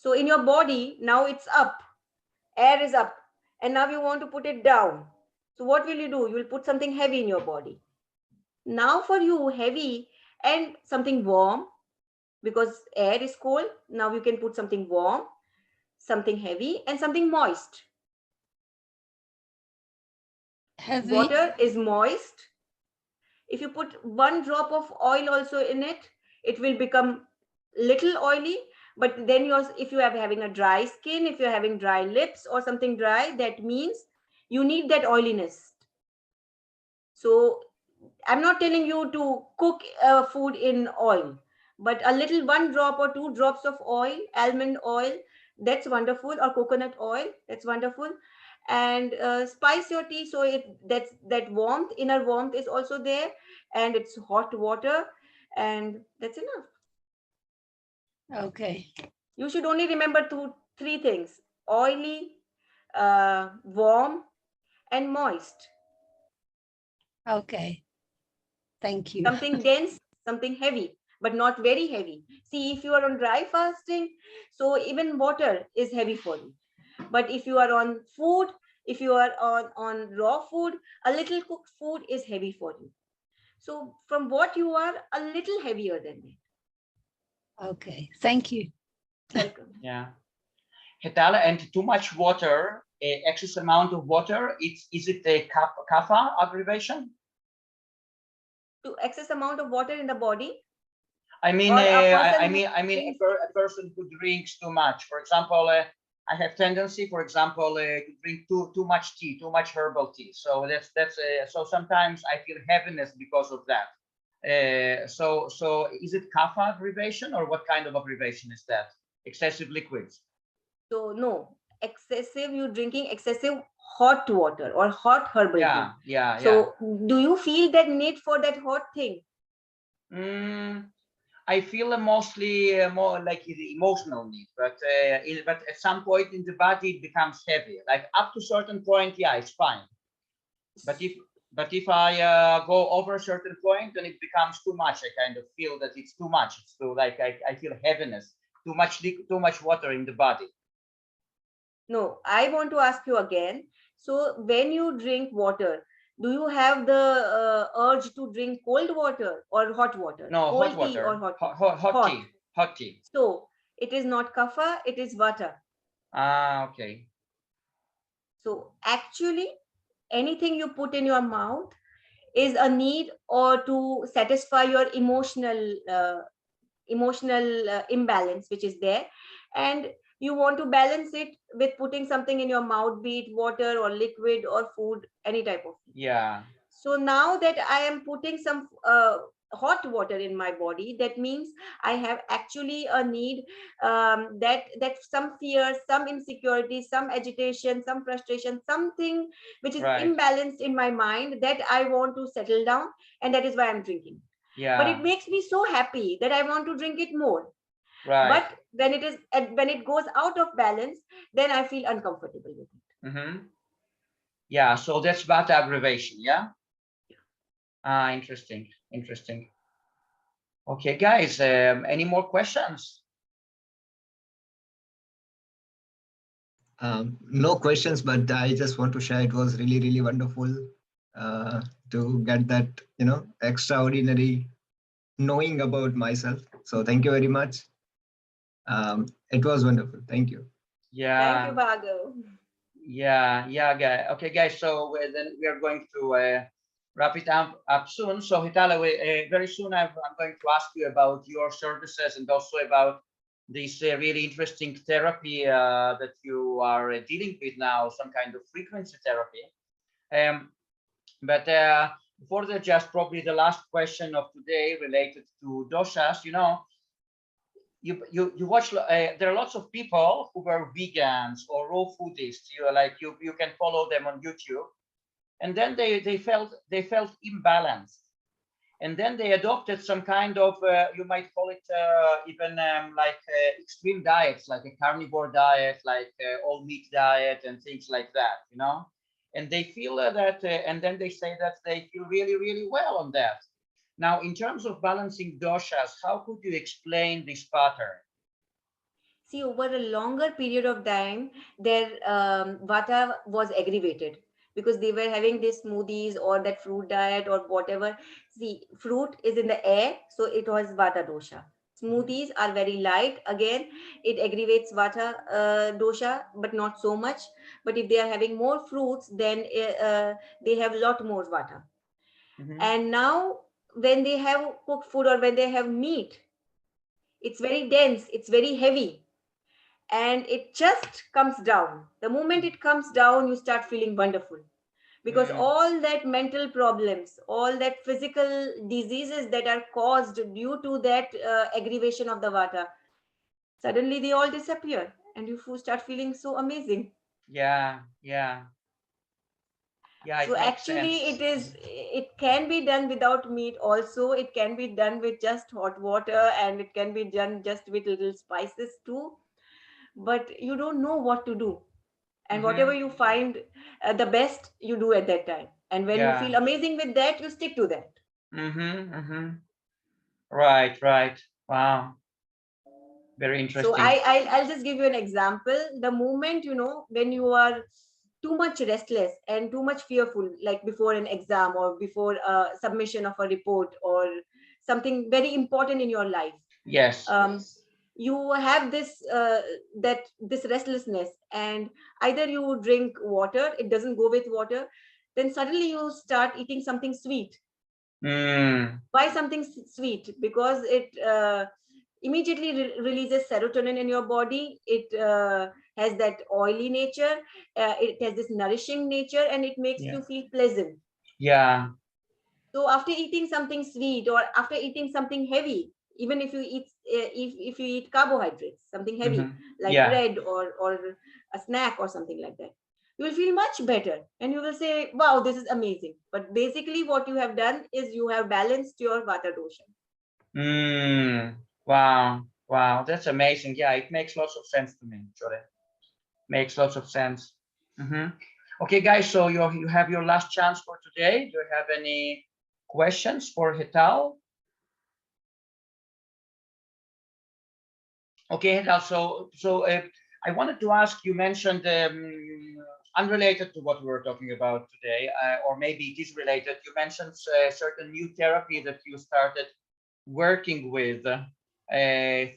So in your body, now it's up. Air is up. And now you want to put it down. So what will you do? You will put something heavy in your body. Now for you, heavy and something warm, because air is cold. Now you can put something warm, something heavy, and something moist. Heavy. Water is moist. If you put one drop of oil also in it, it will become little oily. But then if you are having a dry skin, if you're having dry lips or something dry, that means you need that oiliness. So I'm not telling you to cook food in oil, but a little 1 drop or 2 drops of oil, almond oil, that's wonderful, or coconut oil, that's wonderful. And spice your tea so that warmth, inner warmth is also there, and it's hot water. and that's enough. Okay. You should only remember three things: oily, warm, and moist. Okay. Thank you. Something dense, something heavy, but not very heavy. See, if you are on dry fasting, so even water is heavy for you. But if you are on food, if you are on raw food, a little cooked food is heavy for you. So from what you are, a little heavier than that. Okay. Thank you. Welcome. Yeah. Hetal, and too much water, excess amount of water, is it a kapha aggravation? To excess amount of water in the body. I mean, Or a person I mean, a person who drinks too much. For example, I have tendency, for example, to drink too much tea, too much herbal tea. So that's so sometimes I feel heaviness because of that. So is it kapha aggravation, or what kind of aggravation is that? Excessive liquids. So no, excessive, you drinking excessive hot water or hot herbal tea. Yeah. So do you feel that need for that hot thing? I feel mostly more like the emotional need, but at some point in the body it becomes heavy. Like up to a certain point, yeah, it's fine. But if I go over a certain point, then it becomes too much. I kind of feel that it's too much. It's too like I feel heaviness, too much water in the body. No, I want to ask you again. So when you drink water, do you have the urge to drink cold water or hot water? No, cold hot water. tea or hot tea? Hot tea. Hot tea. So it is not kapha, it is vata. Ah, okay. So actually, anything you put in your mouth is a need or to satisfy your emotional imbalance which is there, and you want to balance it with putting something in your mouth, be it water or liquid or food, any type of food. Yeah. So now that I am putting some hot water in my body, that means I have actually a need, that some fear, some insecurity, some agitation, some frustration, something which is Right. imbalanced in my mind, that I want to settle down, and that is why I'm drinking. Yeah. But it makes me so happy that I want to drink it more. Right. But when it goes out of balance, then I feel uncomfortable with it. Mm-hmm. Yeah, so that's about aggravation, yeah? Ah, interesting. Okay, guys, any more questions? No questions, but I just want to share, it was really, really wonderful to get that, extraordinary knowing about myself. So thank you very much. It was wonderful. Thank you. Yeah. Thank you, Bhargav. Yeah, guys. Okay, guys, so then we are going to wrap it up soon. So Hetal, very soon I'm going to ask you about your services and also about this really interesting therapy that you are dealing with now, some kind of frequency therapy. But before that, just probably the last question of today related to doshas. You watch. There are lots of people who were vegans or raw foodists. You can follow them on YouTube, and then they felt imbalanced, and then they adopted some kind of you might call it even extreme diets, like a carnivore diet, like all meat diet and things like that. And they feel that, and then they say that they feel really, really well on that. Now, in terms of balancing doshas, how could you explain this pattern? See, over a longer period of time, their vata was aggravated because they were having these smoothies or that fruit diet or whatever. See, fruit is in the air, so it was vata dosha. Smoothies are very light. Again, it aggravates vata dosha, but not so much. But if they are having more fruits, then they have a lot more vata. And now, when they have cooked food or when they have meat, it's very dense, it's very heavy, and it just comes down. The moment it comes down, you start feeling wonderful, because all that mental problems, all that physical diseases that are caused due to that aggravation of the vata, suddenly they all disappear and you start feeling so amazing. Yeah. Yeah, So it makes actually sense. it can be done without meat also. It can be done with just hot water, and it can be done just with little spices too. But you don't know what to do. And whatever you find the best, you do at that time. And when you Yeah. feel amazing with that, you stick to that. Right, right. Wow. Very So interesting. I'll just give you an example. The moment, when you are too much restless and too much fearful, like before an exam or before a submission of a report or something very important in your life, Yes. you have this restlessness, and either you drink water, it doesn't go with water, then suddenly you start eating something sweet. Why something sweet? Because it immediately releases serotonin in your body. It has that oily nature, it has this nourishing nature, and it makes Yeah. you feel pleasant. Yeah. So after eating something sweet or after eating something heavy, even if you eat if you eat carbohydrates, something heavy like Yeah. bread or a snack or something like that, you will feel much better and you will say, wow, this is amazing. But basically what you have done is you have balanced your vata dosha. Wow. Wow. That's amazing. Yeah, it makes lots of sense to me, Jore. Makes lots of sense. Okay, guys, so you have your last chance for today. Do you have any questions for Hetal? Okay, Hetal, so I wanted to ask, you mentioned unrelated to what we were talking about today, or maybe it is related. You mentioned certain new therapy that you started working with,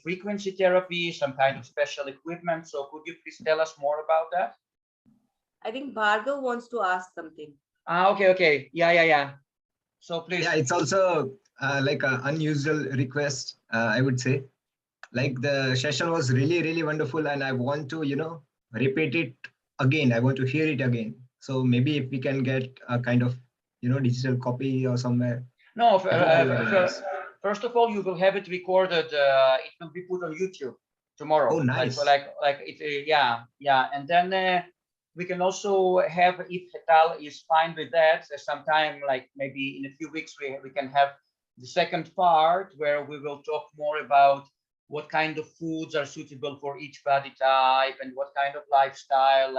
frequency therapy, some kind of special equipment. So could you please tell us more about that? I think Bhargav wants to ask something. Okay. Yeah. So please. Yeah, it's also like an unusual request, I would say. Like the session was really, really wonderful, and I want to, repeat it again. I want to hear it again. So maybe if we can get a kind of, digital copy or somewhere. No, It would be very nice. first of all, you will have it recorded. It will be put on YouTube tomorrow. Oh, nice. Like it. Yeah. And then we can also have, if Hetal is fine with that, sometime like maybe in a few weeks we can have the second part where we will talk more about what kind of foods are suitable for each body type and what kind of lifestyle,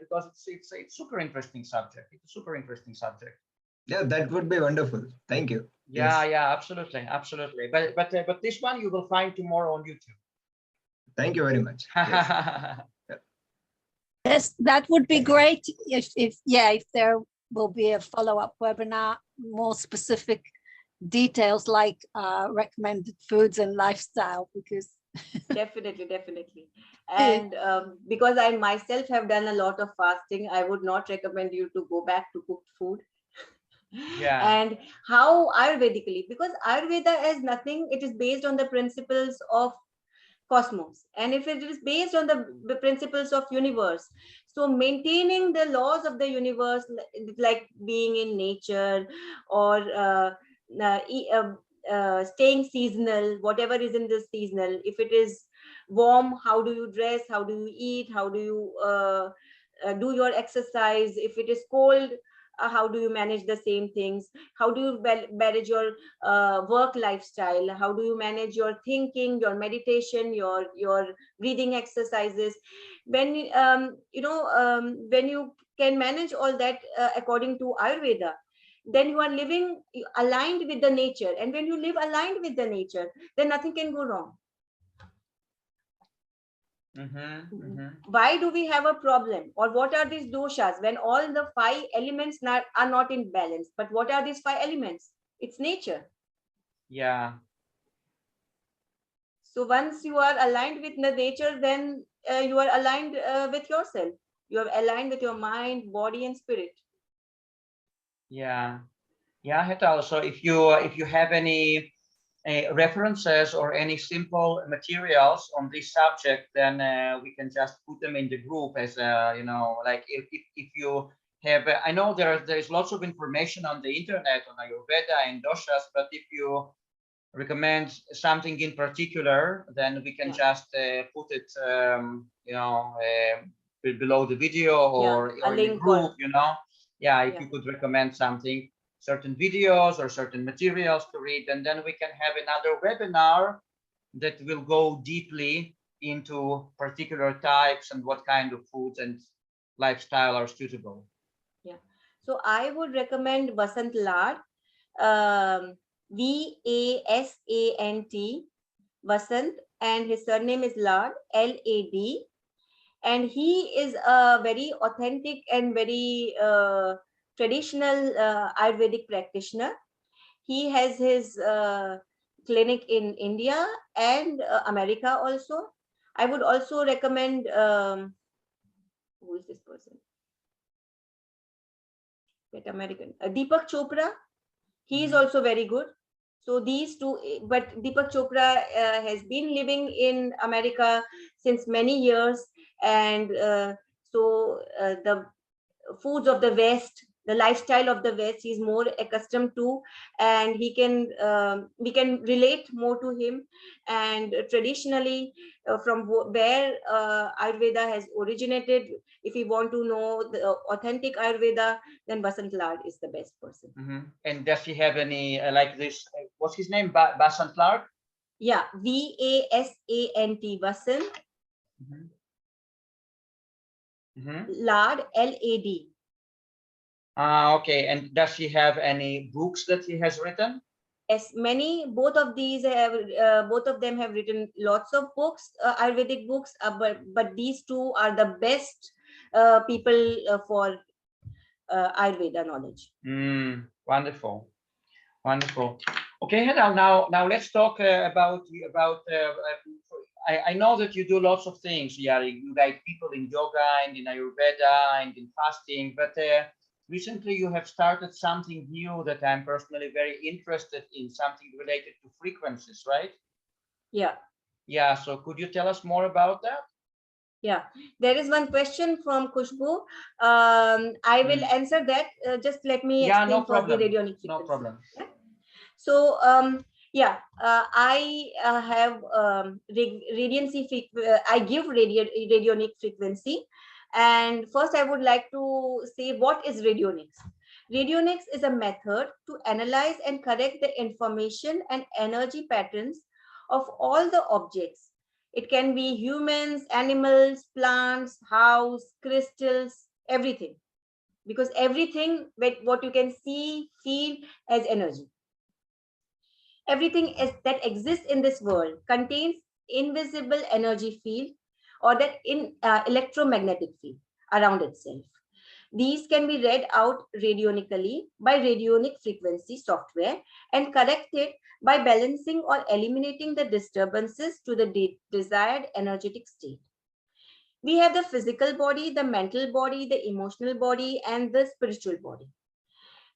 because it's super interesting subject. It's a super interesting subject. Yeah, that would be wonderful. Thank you. Yeah, Yes. yeah, absolutely. But this one you will find tomorrow on YouTube. Thank you very much. Yes. Yes, that would be great if there will be a follow-up webinar, more specific details like recommended foods and lifestyle, because Definitely. And because I myself have done a lot of fasting, I would not recommend you to go back to cooked food. Yeah. And how Ayurvedically, because Ayurveda is nothing, it is based on the principles of cosmos, and if it is based on the principles of universe, so maintaining the laws of the universe, like being in nature or staying seasonal, whatever is in the seasonal. If it is warm, how do you dress, how do you eat, how do you do your exercise? If it is cold, how do you manage the same things? How do you manage your work lifestyle? How do you manage your thinking, your meditation, your breathing exercises? When when you can manage all that according to Ayurveda, then you are living aligned with the nature, and when you live aligned with the nature, then nothing can go wrong. Why do we have a problem, or what are these doshas when all the 5 elements are not in balance? But what are these 5 elements? It's nature. Yeah. So once you are aligned with the nature, then you are aligned with yourself. You are aligned with your mind, body, and spirit. Yeah. Hetal. So if you have any references or any simple materials on this subject, then we can just put them in the group as like if you have. I know there is lots of information on the internet on Ayurveda and Doshas, but if you recommend something in particular, then we can just put it below the video or in the group, Yeah, if you could recommend something, certain videos or certain materials to read, and then we can have another webinar that will go deeply into particular types and what kind of foods and lifestyle are suitable. Yeah. So I would recommend Vasant Lad, Vasant, Vasant, and his surname is Lad, Lad. And he is a very authentic and very traditional Ayurvedic practitioner. He has his clinic in India and America also. I would also recommend, who is this person? That American, Deepak Chopra. He is also very good. So these two, but Deepak Chopra has been living in America since many years, and the foods of the West, the lifestyle of the West, he's more accustomed to, and we can relate more to him. And traditionally, from where Ayurveda has originated, if you want to know the authentic Ayurveda, then Vasant Lad is the best person. And does he have any like this? What's his name? Vasant Lad? Yeah, Vasant, Vasant. Lad, Lad. Okay. And does he have any books that he has written? Yes, both of them have written lots of books, Ayurvedic books, but these two are the best people for Ayurveda knowledge. Wonderful, wonderful. Okay, Hetal, now let's talk about. I know that you do lots of things, Arik. You guide people in yoga and in Ayurveda and in fasting, but recently you have started something new that I'm personally very interested in, something related to frequencies, right? Yeah. Yeah, so could you tell us more about that? Yeah, there is one question from Khushbu. I will answer that. Just let me explain no problem. for the radionic frequency. No problem. Yeah? So, I have I give radionic frequency. And first, I would like to say what is radionics. Radionics is a method to analyze and correct the information and energy patterns of all the objects. It can be humans, animals, plants, house, crystals, everything. Because everything, what you can see, feel as energy. Everything that exists in this world contains invisible energy field or that electromagnetic field around itself. These can be read out radionically by radionic frequency software and corrected by balancing or eliminating the disturbances to the desired energetic state. We have the physical body, the mental body, the emotional body, and the spiritual body.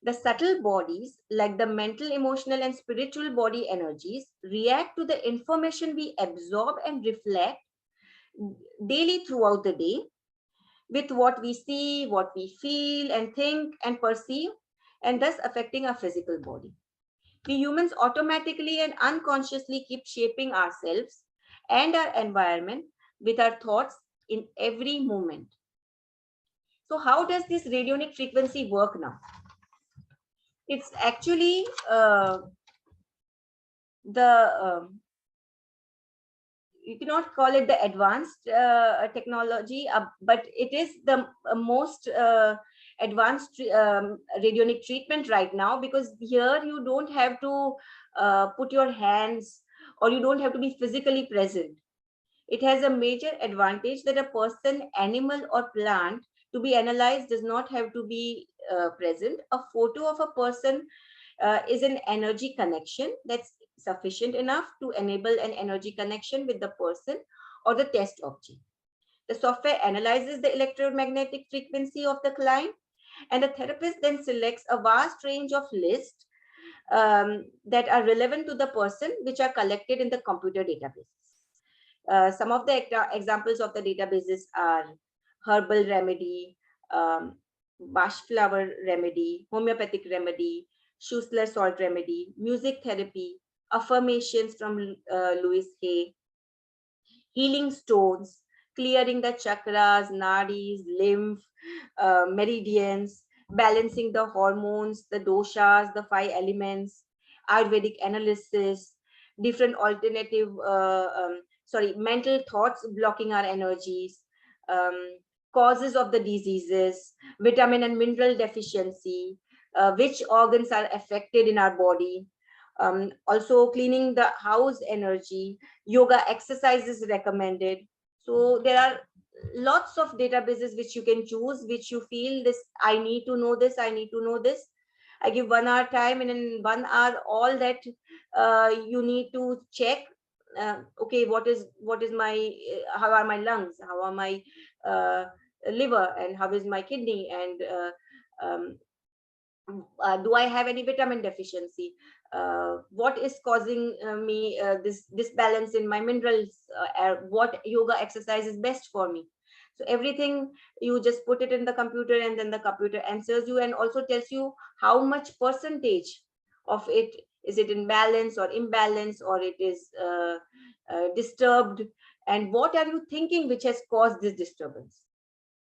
The subtle bodies, like the mental, emotional, and spiritual body energies, react to the information we absorb and reflect daily throughout the day with what we see, what we feel and think and perceive, and thus affecting our physical body. We humans automatically and unconsciously keep shaping ourselves and our environment with our thoughts in every moment. So how does this radionic frequency work now? It's actually you cannot call it the advanced technology, but it is the most advanced radionic treatment right now, because here you don't have to put your hands, or you don't have to be physically present. It has a major advantage that a person, animal, or plant to be analyzed does not have to be present. A photo of a person is an energy connection that's sufficient enough to enable an energy connection with the person or the test object. The software analyzes the electromagnetic frequency of the client, and the therapist then selects a vast range of lists that are relevant to the person, which are collected in the computer databases. Some of the examples of the databases are herbal remedy, bash flower remedy, homeopathic remedy, Schussler salt remedy, music therapy, affirmations from Louis Hay, healing stones, clearing the chakras, nadis, lymph, meridians, balancing the hormones, the doshas, the 5 elements, Ayurvedic analysis, different alternative, mental thoughts blocking our energies, causes of the diseases, vitamin and mineral deficiency, which organs are affected in our body. Also cleaning the house energy, yoga exercises recommended. So there are lots of databases which you can choose, which you feel this, I need to know this, I need to know this. I give 1 hour time, and in 1 hour, all that you need to check. Okay, what is my, how are my lungs, how are my liver, and how is my kidney, and do I have any vitamin deficiency? What is causing me this disbalance in my minerals? What yoga exercise is best for me? So everything, you just put it in the computer, and then the computer answers you and also tells you how much percentage of it is it in balance or imbalance, or it is disturbed, and what are you thinking which has caused this disturbance.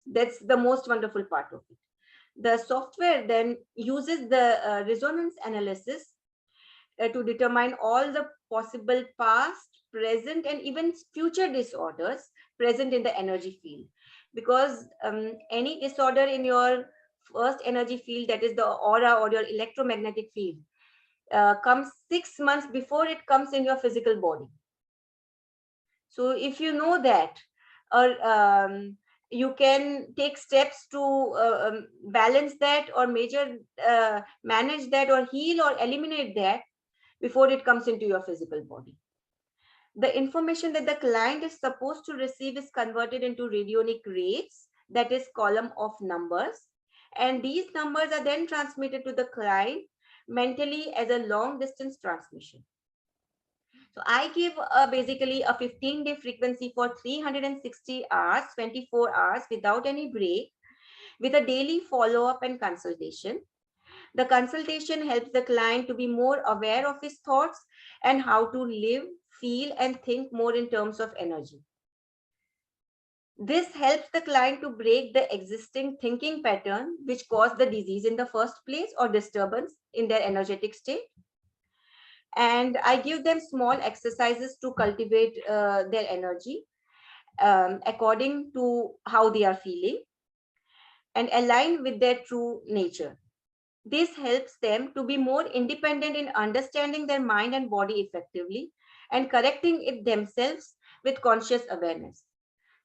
That's the most wonderful part of it. The software then uses the resonance analysis to determine all the possible past, present, and even future disorders present in the energy field. Because any disorder in your first energy field, that is the aura or your electromagnetic field, comes 6 months before it comes in your physical body. So if you know that, or you can take steps to balance that, or manage that, or heal or eliminate that before it comes into your physical body. The information that the client is supposed to receive is converted into radionic rates, that is column of numbers, and these numbers are then transmitted to the client mentally as a long distance transmission. So I give basically a 15-day frequency for 360 hours, 24 hours without any break, with a daily follow-up and consultation. The consultation helps the client to be more aware of his thoughts and how to live, feel, and think more in terms of energy. This helps the client to break the existing thinking pattern which caused the disease in the first place, or disturbance in their energetic state. And I give them small exercises to cultivate their energy according to how they are feeling and align with their true nature. This helps them to be more independent in understanding their mind and body effectively and correcting it themselves with conscious awareness.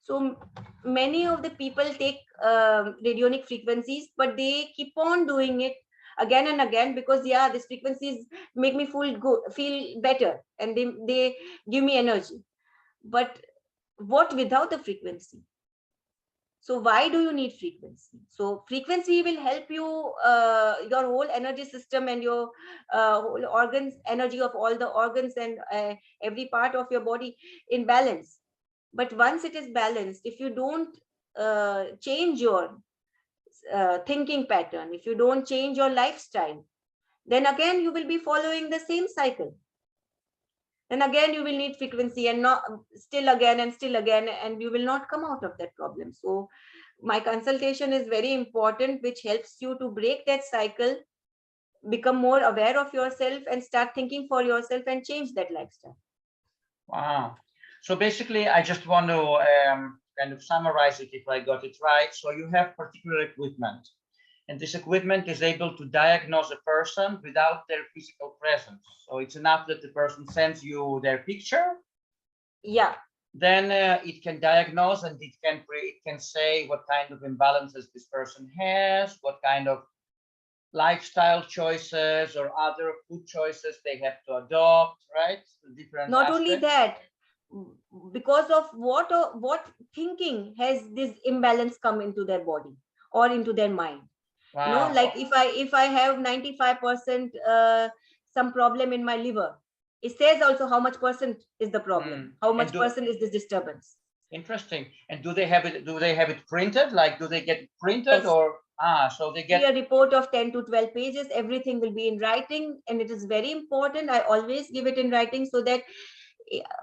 So many of the people take radionic frequencies, but they keep on doing it again and again because, yeah, these frequencies make me feel better, and they give me energy. But what without the frequency? So why do you need frequency? So frequency will help you, your whole energy system and your whole organs, energy of all the organs and every part of your body in balance. But once it is balanced, if you don't change your thinking pattern, if you don't change your lifestyle, then again you will be following the same cycle. Then again you will need frequency, and not still again, and you will not come out of that problem. So my consultation is very important, which helps you to break that cycle, become more aware of yourself, and start thinking for yourself and change that lifestyle. Wow. So basically, I just want to kind of summarize it if I got it right. So you have particular equipment, and this equipment is able to diagnose a person without their physical presence. So it's enough that the person sends you their picture. Yeah. Then it can diagnose, and it can say what kind of imbalances this person has, what kind of lifestyle choices or other food choices they have to adopt, right? Different Not aspects. only that, because of what thinking has this imbalance come into their body or into their mind. Wow. You know, like if I have 95% some problem in my liver, it says also how much percent is the problem, how much percent is this disturbance. Interesting. And do they have it printed? Like, do they get it printed? Yes. Or so they get a report of 10 to 12 pages. Everything will be in writing, and it is very important. I always give it in writing so that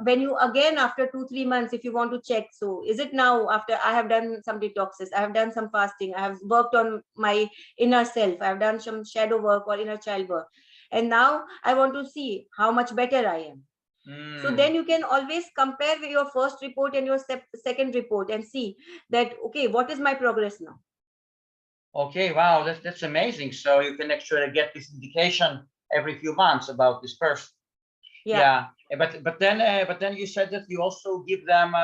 when you again after 2-3 months, if you want to check, so is it now after I have done some detoxes, I have done some fasting, I have worked on my inner self, I have done some shadow work or inner child work, and now I want to see how much better I am. So then you can always compare with your first report and your second report and see that, okay, what is my progress now? Okay, wow, that's amazing. So you can actually get this indication every few months about this person. Yeah, but then you said that you also give them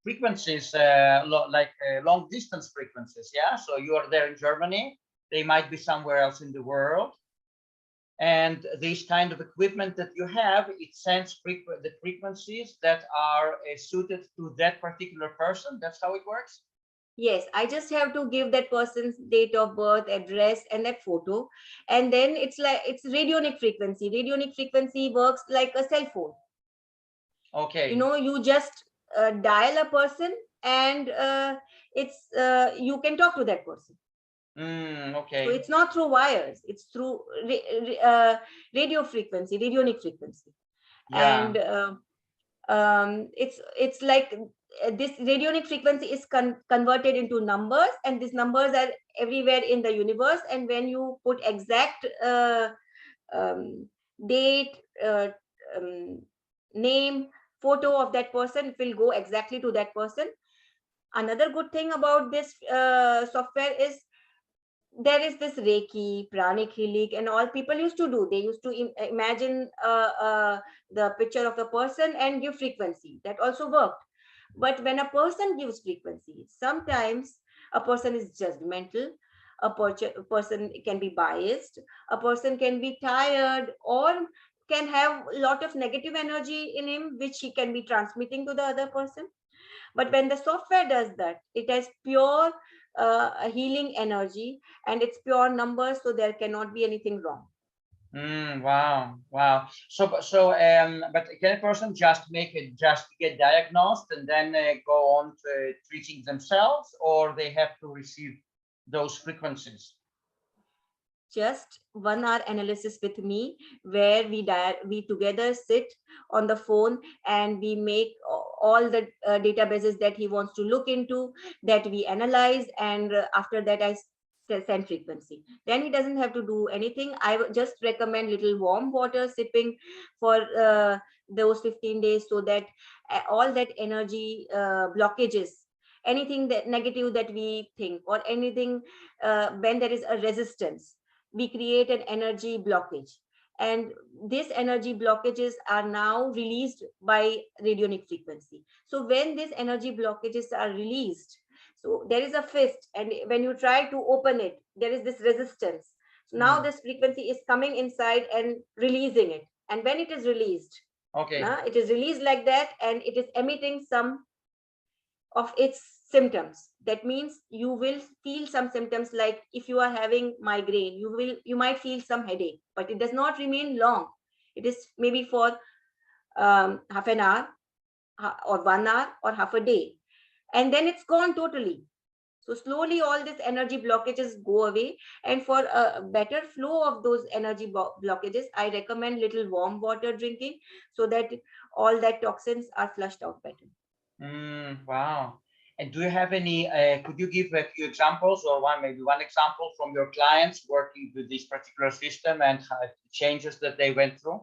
frequencies, like long distance frequencies. Yeah, so you are there in Germany, they might be somewhere else in the world, and this kind of equipment that you have, it sends the frequencies that are suited to that particular person. That's how it works. Yes, I just have to give that person's date of birth, address, and that photo. And then it's like, it's radionic frequency. Radionic frequency works like a cell phone. Okay. You know, you just dial a person and you can talk to that person. Okay. So it's not through wires, it's through radio frequency, radionic frequency. Yeah. And it's like this radionic frequency is converted into numbers, and these numbers are everywhere in the universe. And when you put exact date, name, photo of that person, it will go exactly to that person. Another good thing about this software is there is this Reiki, pranic healing, and all people used to do. They used to imagine the picture of the person and give frequency. That also worked. But when a person gives frequency, sometimes a person is judgmental, a person can be biased, a person can be tired, or can have a lot of negative energy in him, which he can be transmitting to the other person. But when the software does that, it has pure healing energy, and it's pure numbers, so there cannot be anything wrong. Wow. So but can a person just get diagnosed and then go on to treating themselves, or they have to receive those frequencies? Just 1 hour analysis with me, where we together sit on the phone and we make all the databases that he wants to look into, that we analyze, and after that I send frequency. Then he doesn't have to do anything. I would just recommend little warm water sipping for those 15 days, so that all that energy blockages, anything that negative that we think, or anything when there is a resistance, we create an energy blockage, and these energy blockages are now released by radionic frequency. So when these energy blockages are released, so there is a fist, and when you try to open it, there is this resistance. So now this frequency is coming inside and releasing it, and when it is released, okay, it is released like that, and it is emitting some of its symptoms. That means you will feel some symptoms, like if you are having migraine, you might feel some headache, but it does not remain long. It is maybe for half an hour or 1 hour or half a day, and then it's gone totally. So slowly all these energy blockages go away, and for a better flow of those energy blockages, I recommend little warm water drinking, so that all that toxins are flushed out better. Wow. And do you have any, could you give a few examples, or maybe one example from your clients working with this particular system and changes that they went through?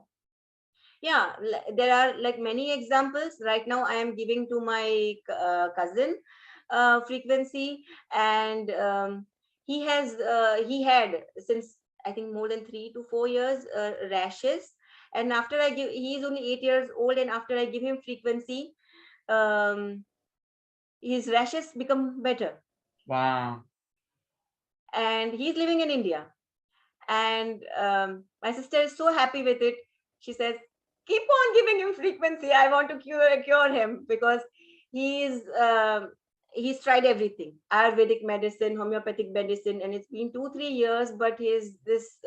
Yeah, there are like many examples. Right now I am giving to my cousin frequency, and he had since I think more than 3 to 4 years rashes, and after he is only 8 years old, and after I give him frequency, his rashes become better. Wow. And he's living in India, and my sister is so happy with it. She says, keep on giving him frequency, I want to cure him, because he's tried everything, Ayurvedic medicine, homeopathic medicine, and it's been 2-3 years, but this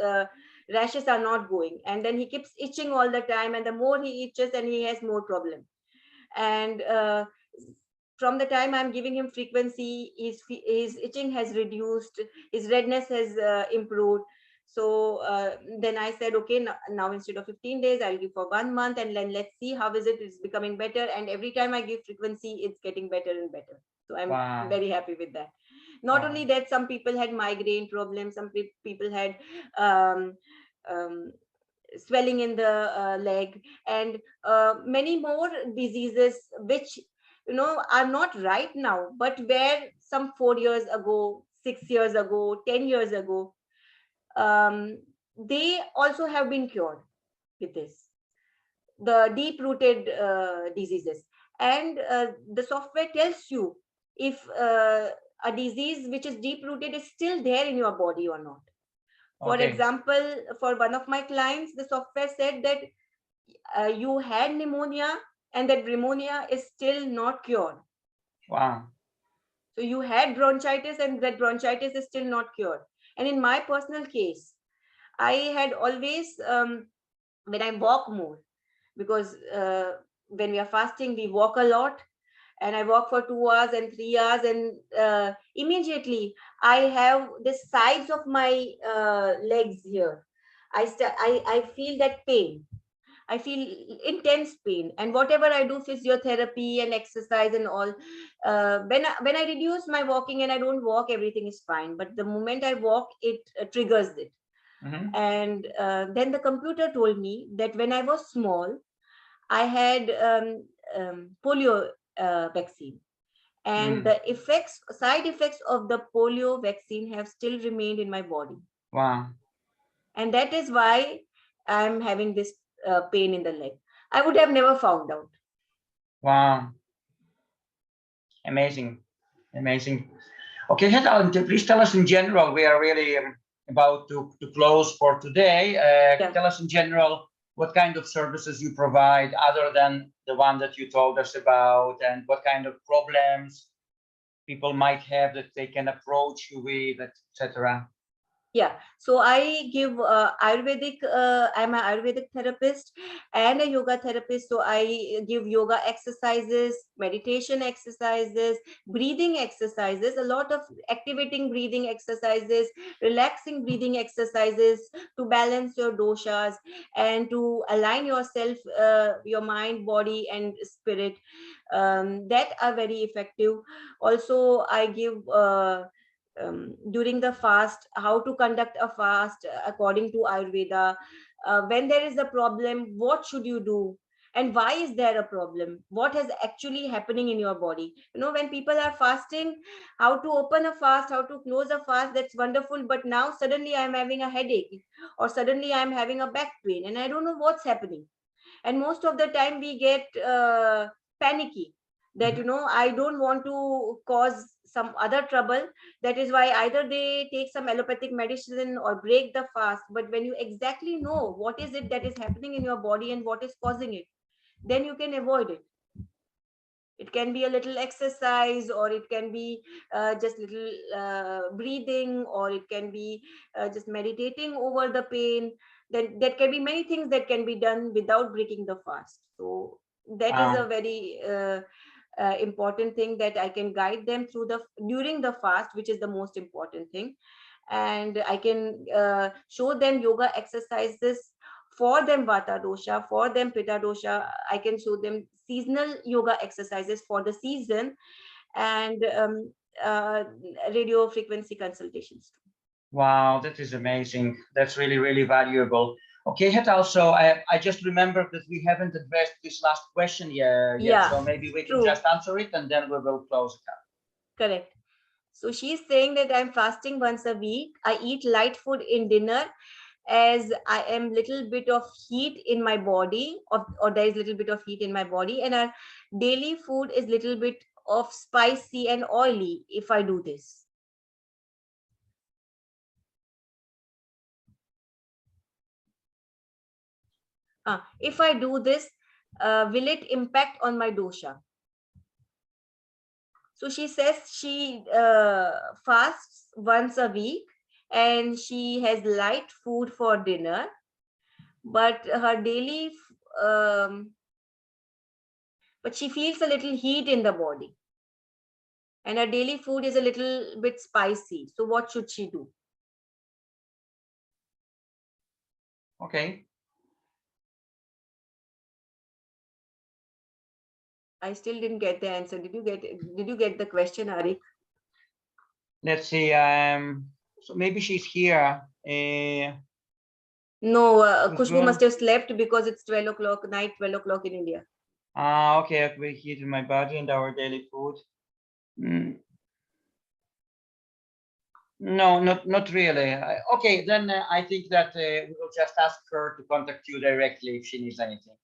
rashes are not going, and then he keeps itching all the time, and the more he itches, and he has more problem. And from the time I'm giving him frequency, his itching has reduced, his redness has improved. So then I said, okay, now instead of 15 days, I'll give for 1 month, and then let's see how is it. It's becoming better. And every time I give frequency, it's getting better and better. So I'm Wow. very happy with that. Not Wow. only that, some people had migraine problems. Some people had um, swelling in the leg, and many more diseases which are not right now, but were some 4 years ago, 6 years ago, 10 years ago. They also have been cured with this, the deep rooted diseases. And the software tells you if a disease which is deep rooted is still there in your body or not. For Okay. example, for one of my clients, the software said that you had pneumonia, and that pneumonia is still not cured. Wow. So you had bronchitis, and that bronchitis is still not cured. And in my personal case, I had always, when I walk more, because when we are fasting, we walk a lot, and I walk for 2 hours and 3 hours, and immediately I have the sides of my legs here. I feel that pain. I feel intense pain, and whatever I do, physiotherapy and exercise and all, when I reduce my walking and I don't walk, everything is fine. But the moment I walk, it triggers it. Mhm. And then the computer told me that when I was small, I had polio vaccine, and the side effects of the polio vaccine have still remained in my body, Wow. and that is why I'm having this pain in the leg. I would have never found out. Wow. Amazing. Amazing. Okay, Hetal, please tell us in general. We are really about to close for today. Yeah. Tell us in general what kind of services you provide other than the one that you told us about, and what kind of problems people might have that they can approach you with, etc. Yeah, so I give Ayurvedic, I'm an Ayurvedic therapist and a yoga therapist. So I give yoga exercises, meditation exercises, breathing exercises, a lot of activating breathing exercises, relaxing breathing exercises to balance your doshas and to align yourself, your mind, body, and spirit. That are very effective. Also, I give during the fast, how to conduct a fast according to Ayurveda. When there is a problem, what should you do? And why is there a problem? What is actually happening in your body? When people are fasting, how to open a fast, how to close a fast, that's wonderful. But now suddenly I'm having a headache, or suddenly I'm having a back pain, and I don't know what's happening. And most of the time we get panicky that I don't want to cause some other trouble. That is why either they take some allopathic medicine or break the fast. But when you exactly know what is it that is happening in your body and what is causing it, then you can avoid it. It can be a little exercise, or it can be just little breathing, or it can be just meditating over the pain. Then there can be many things that can be done without breaking the fast. So that is a very important thing, that I can guide them through during the fast, which is the most important thing. And I can show them yoga exercises for them vata dosha, for them pitta dosha. I can show them seasonal yoga exercises for the season, and radio frequency consultations. Wow, that is amazing. That's really, really valuable. Okay, Hetal, so I just remembered that we haven't addressed this last question yet. Yeah, So maybe we can true. just answer it and then we will close it up. Correct. So she's saying that I'm fasting once a week. I eat light food in dinner, as I am little bit of heat in my body, or there is little bit of heat in my body, and our daily food is little bit of spicy and oily if I do this. If I do this, will it impact on my dosha? So she says she fasts once a week, and she has light food for dinner, but her daily but she feels a little heat in the body, and her daily food is a little bit spicy. So what should she do? Okay. I still didn't get the answer. Did you get the question, Arik? Let's see. So maybe she's here. No, Khushbu Khushbu? must have slept because it's 12 o'clock, night 12 o'clock in India. Okay. We heat in my body and our daily food. No, not really. Okay, then I think that we will just ask her to contact you directly if she needs anything.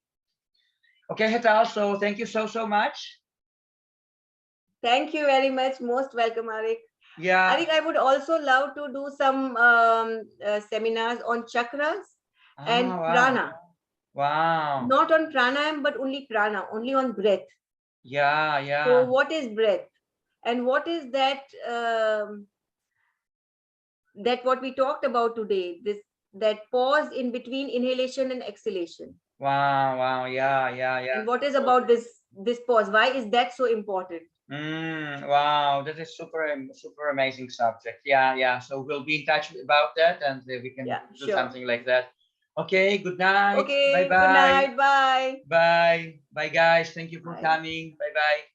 Okay, Hetal, so thank you so much. Thank you very much. Most welcome, Arik. Yeah. Arik, I would also love to do some seminars on chakras and wow. prana. Wow. Not on pranayam, but only prana, only on breath. Yeah. So what is breath? And what is that, that what we talked about today, that pause in between inhalation and exhalation. Wow. Yeah. And what is about this pause? Why is that so important? Wow, that is super amazing subject. Yeah. So we'll be in touch about that, and we can do something like that. Okay, good night. Okay, Bye. good night. Bye. Bye, guys. Thank you for coming. Bye.